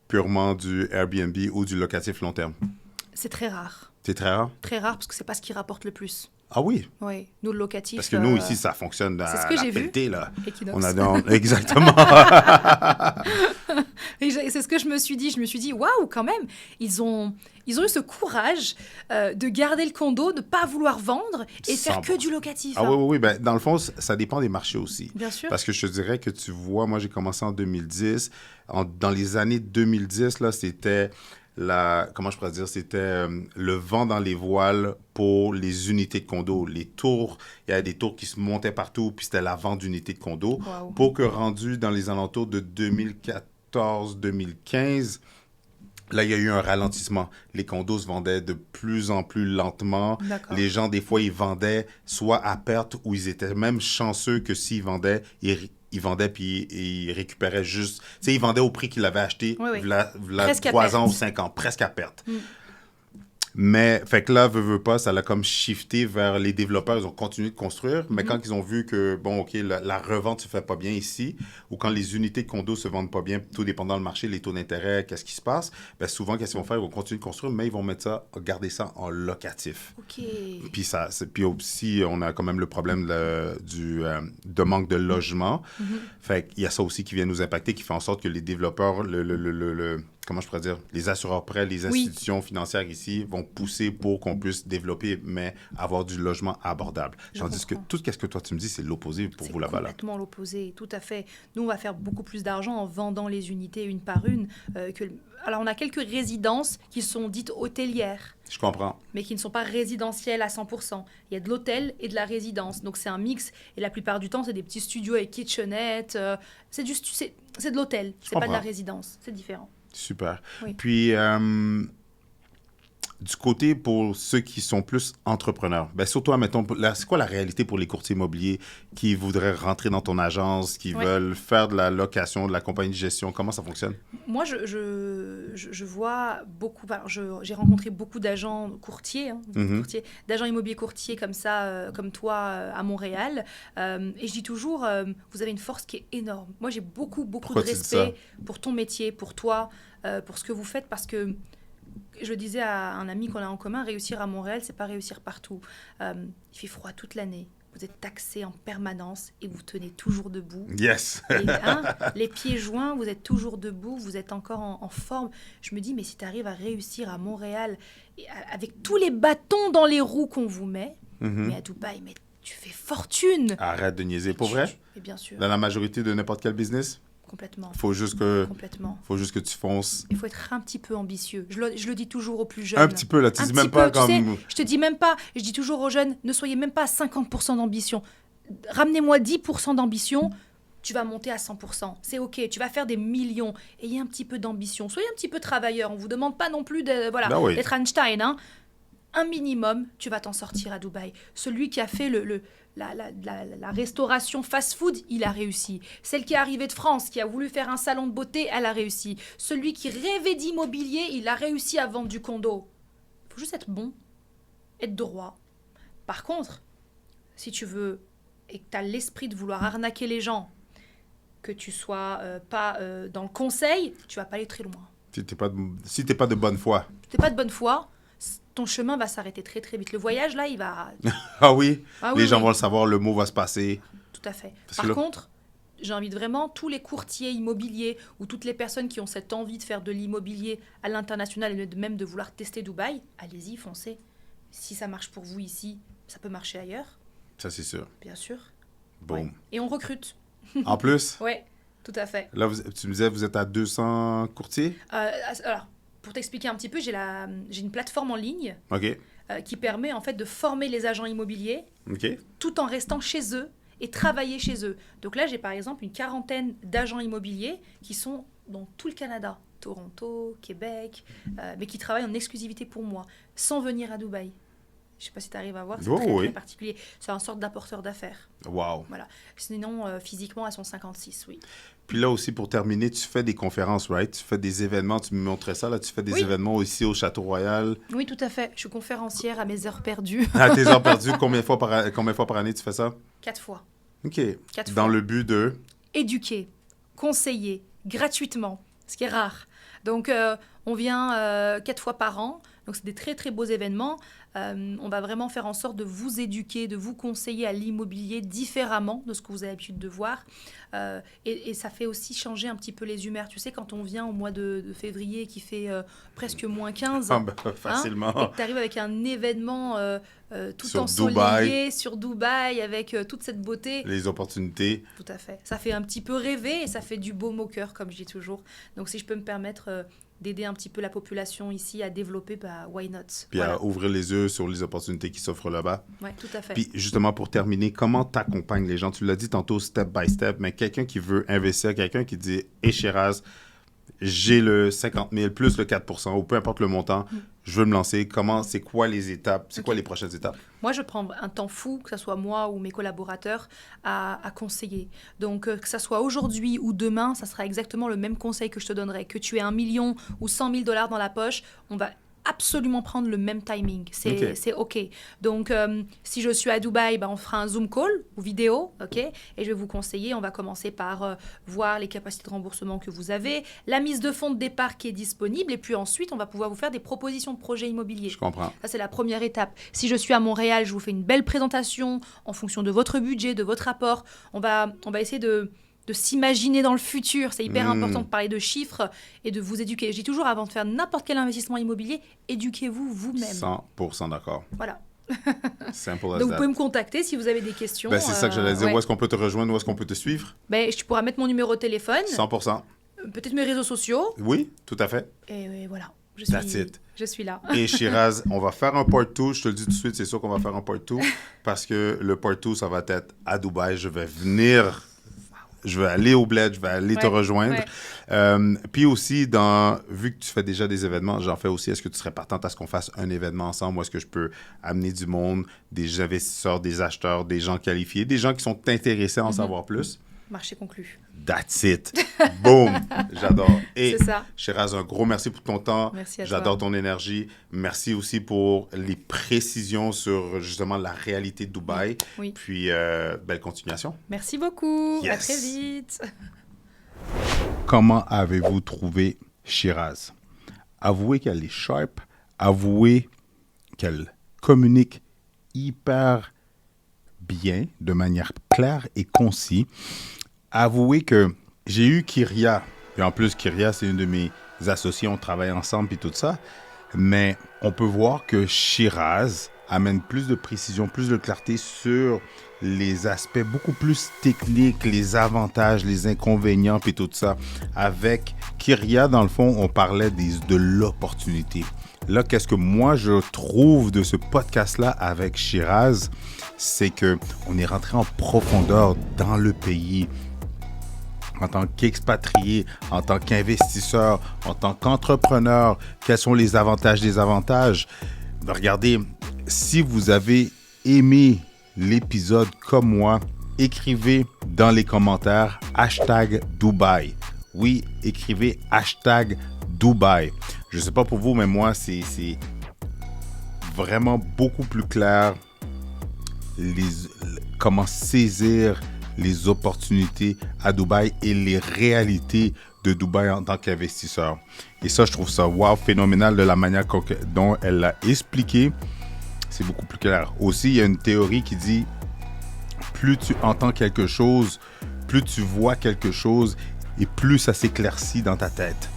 purement du Airbnb ou du locatif long terme? C'est très rare. C'est très rare? Très rare, parce que c'est pas ce qui rapporte le plus. Ah oui? Oui, nous, le locatif... Parce que nous, ici, ça fonctionne dans la pelletée, là. Equinox. Exactement. Et c'est ce que je me suis dit, waouh, quand même, ils ont eu ce courage de garder le condo, de ne pas vouloir vendre et faire que du locatif. Ah oui. Ben, dans le fond, ça dépend des marchés aussi. Bien sûr. Parce que je te dirais que tu vois, moi, j'ai commencé en 2010. Dans les années 2010, là, c'était... comment je pourrais dire, c'était le vent dans les voiles pour les unités de condo. Les tours, il y avait des tours qui se montaient partout, puis c'était la vente d'unités de condo. Wow. Pour que rendu dans les alentours de 2014-2015, là, il y a eu un ralentissement. Les condos se vendaient de plus en plus lentement. D'accord. Les gens, des fois, ils vendaient soit à perte ou ils étaient même chanceux que s'ils vendaient, ils vendaient puis ils récupéraient juste... Tu sais, ils vendaient au prix qu'ils avaient acheté, v'là 3 ans ou 5 ans, presque à perte. Mais, fait que là, veut pas, ça l'a comme shifté vers les développeurs. Ils ont continué de construire, mais quand ils ont vu que, bon, OK, la revente se fait pas bien ici, ou quand les unités de condos se vendent pas bien, tout dépendant du marché, les taux d'intérêt, qu'est-ce qui se passe, ben souvent, qu'est-ce qu'ils vont faire? Ils vont continuer de construire, mais ils vont garder ça en locatif. OK. Puis aussi, on a quand même le problème de manque de logement. Fait qu'il y a ça aussi qui vient nous impacter, qui fait en sorte que les développeurs, comment je pourrais dire, les assureurs prêts, les institutions financières ici vont pousser pour qu'on puisse développer, mais avoir du logement abordable. Tandis que tout ce que toi tu me dis, c'est l'opposé pour vous là-bas. C'est complètement l'opposé, tout à fait. Nous, on va faire beaucoup plus d'argent en vendant les unités une par une. Alors, on a quelques résidences qui sont dites hôtelières. Je comprends. Mais qui ne sont pas résidentielles à 100%. Il y a de l'hôtel et de la résidence. Donc, c'est un mix. Et la plupart du temps, c'est des petits studios avec kitchenette. C'est de l'hôtel. C'est pas de la résidence. C'est différent. Super. Oui. Puis, du côté pour ceux qui sont plus entrepreneurs, ben surtout, admettons, c'est quoi la réalité pour les courtiers immobiliers qui voudraient rentrer dans ton agence, qui veulent faire de la location, de la compagnie de gestion? Comment ça fonctionne? Moi, je vois beaucoup, j'ai rencontré beaucoup d'agents courtiers, d'agents immobiliers courtiers comme ça, comme toi à Montréal. Et je dis toujours, vous avez une force qui est énorme. Moi, j'ai beaucoup de respect pour ton métier, pour toi, pour ce que vous faites, parce que je disais à un ami qu'on a en commun, réussir à Montréal, c'est pas réussir partout. Il fait froid toute l'année. Vous êtes taxé en permanence et vous tenez toujours debout. Yes! Les pieds joints, vous êtes toujours debout, vous êtes encore en forme. Je me dis, mais si tu arrives à réussir à Montréal, avec tous les bâtons dans les roues qu'on vous met, mais à Dubaï, mais tu fais fortune! Arrête de niaiser, pour vrai? Et bien sûr. Dans la majorité de n'importe quel business? Complètement. Faut juste que tu fonces. Il faut être un petit peu ambitieux. Je le dis toujours aux plus jeunes. Un petit peu, là. Tu dis même pas comme... Tu sais, je te dis même pas. Je dis toujours aux jeunes, ne soyez même pas à 50% d'ambition. Ramenez-moi 10% d'ambition, tu vas monter à 100%. C'est OK, tu vas faire des millions. Ayez un petit peu d'ambition. Soyez un petit peu travailleur. On vous demande pas non plus d'être Einstein. Hein. Un minimum, tu vas t'en sortir à Dubaï. Celui qui a fait la restauration fast-food, il a réussi. Celle qui est arrivée de France, qui a voulu faire un salon de beauté, elle a réussi. Celui qui rêvait d'immobilier, il a réussi à vendre du condo. Il faut juste être bon, être droit. Par contre, si tu veux, et que tu as l'esprit de vouloir arnaquer les gens, que tu sois pas dans le conseil, tu vas pas aller très loin. Si t'es pas de bonne foi. Si t'es pas de bonne foi, ton chemin va s'arrêter très très vite. Le voyage, là, il va... Ah oui? Les gens vont le savoir, le mot va se passer. Tout à fait. Par contre, j'invite vraiment tous les courtiers immobiliers ou toutes les personnes qui ont cette envie de faire de l'immobilier à l'international et même de vouloir tester Dubaï, allez-y, foncez. Si ça marche pour vous ici, ça peut marcher ailleurs. Ça, c'est sûr. Bien sûr. Bon. Ouais. Et on recrute. En plus? Oui, tout à fait. Là, tu me disais, vous êtes à 200 courtiers? Alors, pour t'expliquer un petit peu, j'ai une plateforme en ligne qui permet en fait de former les agents immobiliers tout en restant chez eux et travailler chez eux. Donc là, j'ai par exemple une 40aine d'agents immobiliers qui sont dans tout le Canada, Toronto, Québec, mais qui travaillent en exclusivité pour moi, sans venir à Dubaï. Je ne sais pas si tu arrives à voir, c'est très particulier. C'est une sorte d'apporteur d'affaires. Wow. Voilà. Sinon, physiquement, elles sont 56, oui. Puis là aussi, pour terminer, tu fais des conférences, right? Tu fais des événements, tu me montrais ça, là, tu fais des événements aussi au Château-Royal. Oui, tout à fait. Je suis conférencière à mes heures perdues. À tes heures perdues, combien de fois par année tu fais ça? 4 fois. OK. 4 Dans fois. le but de... Éduquer, conseiller, gratuitement, ce qui est rare. Donc, on vient 4 fois par an. Donc, c'est des très, très beaux événements. On va vraiment faire en sorte de vous éduquer, de vous conseiller à l'immobilier différemment de ce que vous avez l'habitude de voir. Et ça fait aussi changer un petit peu les humeurs. Tu sais, quand on vient au mois de février qui fait presque moins 15, facilement. Et que tu arrives avec un événement tout sur ensoleillé sur Dubaï, avec toute cette beauté. Les opportunités. Tout à fait. Ça fait un petit peu rêver et ça fait du baume au cœur, comme je dis toujours. Donc, si je peux me permettre... d'aider un petit peu la population ici à développer, why not? Puis à ouvrir les yeux sur les opportunités qui s'offrent là-bas. Oui, tout à fait. Puis justement, pour terminer, comment tu accompagnes les gens? Tu l'as dit tantôt, step by step, mais quelqu'un qui veut investir, quelqu'un qui dit « Hey, Shiraz, j'ai le 50 000 plus le 4 ou peu importe le montant, je veux me lancer. » C'est quoi les étapes? C'est quoi les prochaines étapes? Moi, je prends un temps fou, que ce soit moi ou mes collaborateurs, à conseiller. Donc, que ce soit aujourd'hui ou demain, ça sera exactement le même conseil que je te donnerai. Que tu aies 1 million ou 100 000 $ dans la poche, on va absolument prendre le même timing. C'est OK. Donc, si je suis à Dubaï, on fera un Zoom call ou vidéo, OK? Et je vais vous conseiller. On va commencer par voir les capacités de remboursement que vous avez, la mise de fonds de départ qui est disponible, et puis ensuite, on va pouvoir vous faire des propositions de projets immobiliers. Je comprends. Ça, c'est la première étape. Si je suis à Montréal, je vous fais une belle présentation en fonction de votre budget, de votre apport. On va essayer de s'imaginer dans le futur. C'est hyper important de parler de chiffres et de vous éduquer. Je dis toujours, avant de faire n'importe quel investissement immobilier, éduquez-vous vous-même. 100% d'accord. Voilà. Simple as Donc, vous that. pouvez me contacter si vous avez des questions. C'est ça que j'allais dire. Ouais. Où est-ce qu'on peut te rejoindre? Où est-ce qu'on peut te suivre? Tu pourras mettre mon numéro de téléphone. 100%. Peut-être mes réseaux sociaux. Oui, tout à fait. Et voilà. That's it. Je suis là. Et Shiraz, on va faire un part 2. Je te le dis tout de suite, c'est sûr qu'on va faire un part 2. Parce que le part 2, ça va être à Dubaï. Je vais venir je vais aller au bled, je vais aller te rejoindre. Puis aussi, vu que tu fais déjà des événements, j'en fais aussi, est-ce que tu serais partante à ce qu'on fasse un événement ensemble ou est-ce que je peux amener du monde, des investisseurs, des acheteurs, des gens qualifiés, des gens qui sont intéressés à en savoir plus? Marché conclu. That's it. Boom. J'adore. Et c'est ça. Shiraz, un gros merci pour ton temps. Merci à toi. J'adore ton énergie. Merci aussi pour les précisions sur justement la réalité de Dubaï. Oui. Puis, belle continuation. Merci beaucoup. Yes. À très vite. Comment avez-vous trouvé Shiraz? Avouez qu'elle est sharp. Avouez qu'elle communique hyper bien, de manière claire et concise. Avouez que j'ai eu Kyria, et en plus Kyria, c'est une de mes associés, on travaille ensemble et tout ça, mais on peut voir que Shiraz amène plus de précision, plus de clarté sur les aspects beaucoup plus techniques, les avantages, les inconvénients et tout ça. Avec Kyria, dans le fond, on parlait de l'opportunité. Là, qu'est-ce que moi je trouve de ce podcast-là avec Shiraz, c'est qu'on est rentré en profondeur dans le pays, en tant qu'expatrié, en tant qu'investisseur, en tant qu'entrepreneur, quels sont les avantages, désavantages. Regardez, si vous avez aimé l'épisode comme moi, écrivez dans les commentaires #Dubaï. Oui, écrivez #Dubaï. Je ne sais pas pour vous, mais moi, c'est vraiment beaucoup plus clair comment saisir les opportunités à Dubaï et les réalités de Dubaï en tant qu'investisseur. Et ça, je trouve ça phénoménal de la manière dont elle l'a expliqué. C'est beaucoup plus clair. Aussi, il y a une théorie qui dit plus tu entends quelque chose, plus tu vois quelque chose et plus ça s'éclaircit dans ta tête.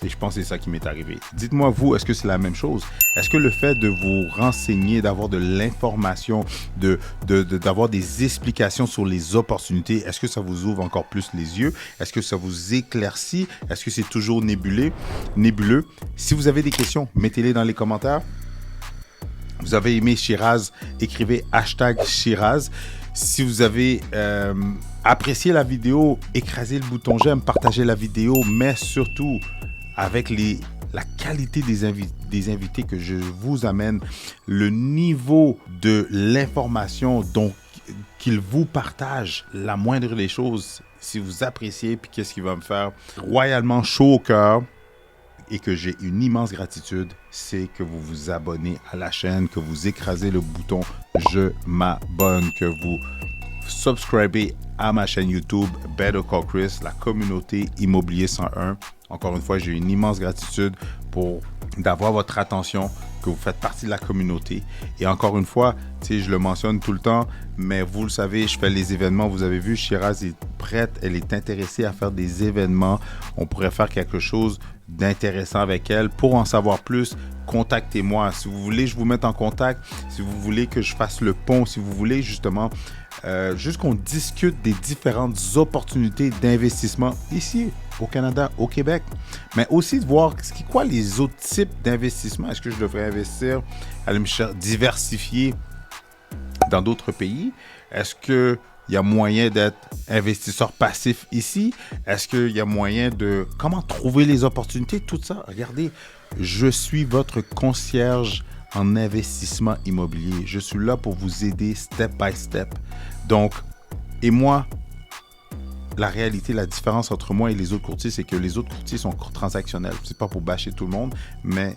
Et je pense que c'est ça qui m'est arrivé. Dites-moi, vous, est-ce que c'est la même chose? Est-ce que le fait de vous renseigner, d'avoir de l'information, d'avoir des explications sur les opportunités, est-ce que ça vous ouvre encore plus les yeux? Est-ce que ça vous éclaircit? Est-ce que c'est toujours nébuleux? Si vous avez des questions, mettez-les dans les commentaires. Vous avez aimé Shiraz, écrivez #Shiraz. Si vous avez apprécié la vidéo, écrasez le bouton j'aime, partagez la vidéo, mais surtout avec la qualité des invités que je vous amène, le niveau de l'information qu'ils vous partagent, la moindre des choses, si vous appréciez, puis qu'est-ce qui va me faire royalement chaud au cœur et que j'ai une immense gratitude, c'est que vous vous abonnez à la chaîne, que vous écrasez le bouton je m'abonne, que vous subscribez à ma chaîne YouTube Better Call Chris, la communauté Immobilier 101. Encore une fois, j'ai une immense gratitude d'avoir votre attention, que vous faites partie de la communauté. Et encore une fois, je le mentionne tout le temps, mais vous le savez, je fais les événements. Vous avez vu, Shiraz est prête, elle est intéressée à faire des événements. On pourrait faire quelque chose d'intéressant avec elle. Pour en savoir plus, contactez-moi. Si vous voulez, je vous mette en contact. Si vous voulez que je fasse le pont, si vous voulez justement juste qu'on discute des différentes opportunités d'investissement ici au Canada, au Québec, mais aussi de voir quoi les autres types d'investissements. Est-ce que je devrais investir, aller me diversifier dans d'autres pays? Est-ce qu'il y a moyen d'être investisseur passif ici? Est-ce qu'il y a moyen de... Comment trouver les opportunités? Tout ça, regardez, je suis votre concierge en investissement immobilier. Je suis là pour vous aider step by step. Donc, et moi, la réalité, la différence entre moi et les autres courtiers, c'est que les autres courtiers sont transactionnels. C'est pas pour bâcher tout le monde, mais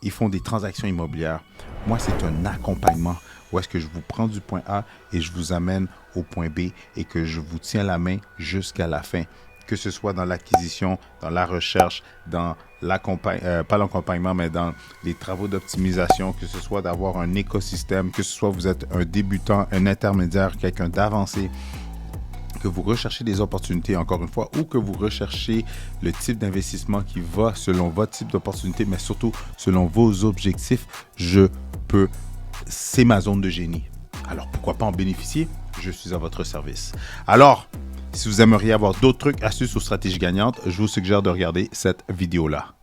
ils font des transactions immobilières. Moi, c'est un accompagnement où est-ce que je vous prends du point A et je vous amène au point B et que je vous tiens la main jusqu'à la fin. Que ce soit dans l'acquisition, dans la recherche, dans pas l'accompagnement, mais dans les travaux d'optimisation, que ce soit d'avoir un écosystème, que ce soit vous êtes un débutant, un intermédiaire, quelqu'un d'avancé, que vous recherchez des opportunités, encore une fois, ou que vous recherchez le type d'investissement qui va selon votre type d'opportunité, mais surtout selon vos objectifs, c'est ma zone de génie. Alors, pourquoi pas en bénéficier? Je suis à votre service. Alors, si vous aimeriez avoir d'autres trucs, astuces ou stratégies gagnantes, je vous suggère de regarder cette vidéo-là.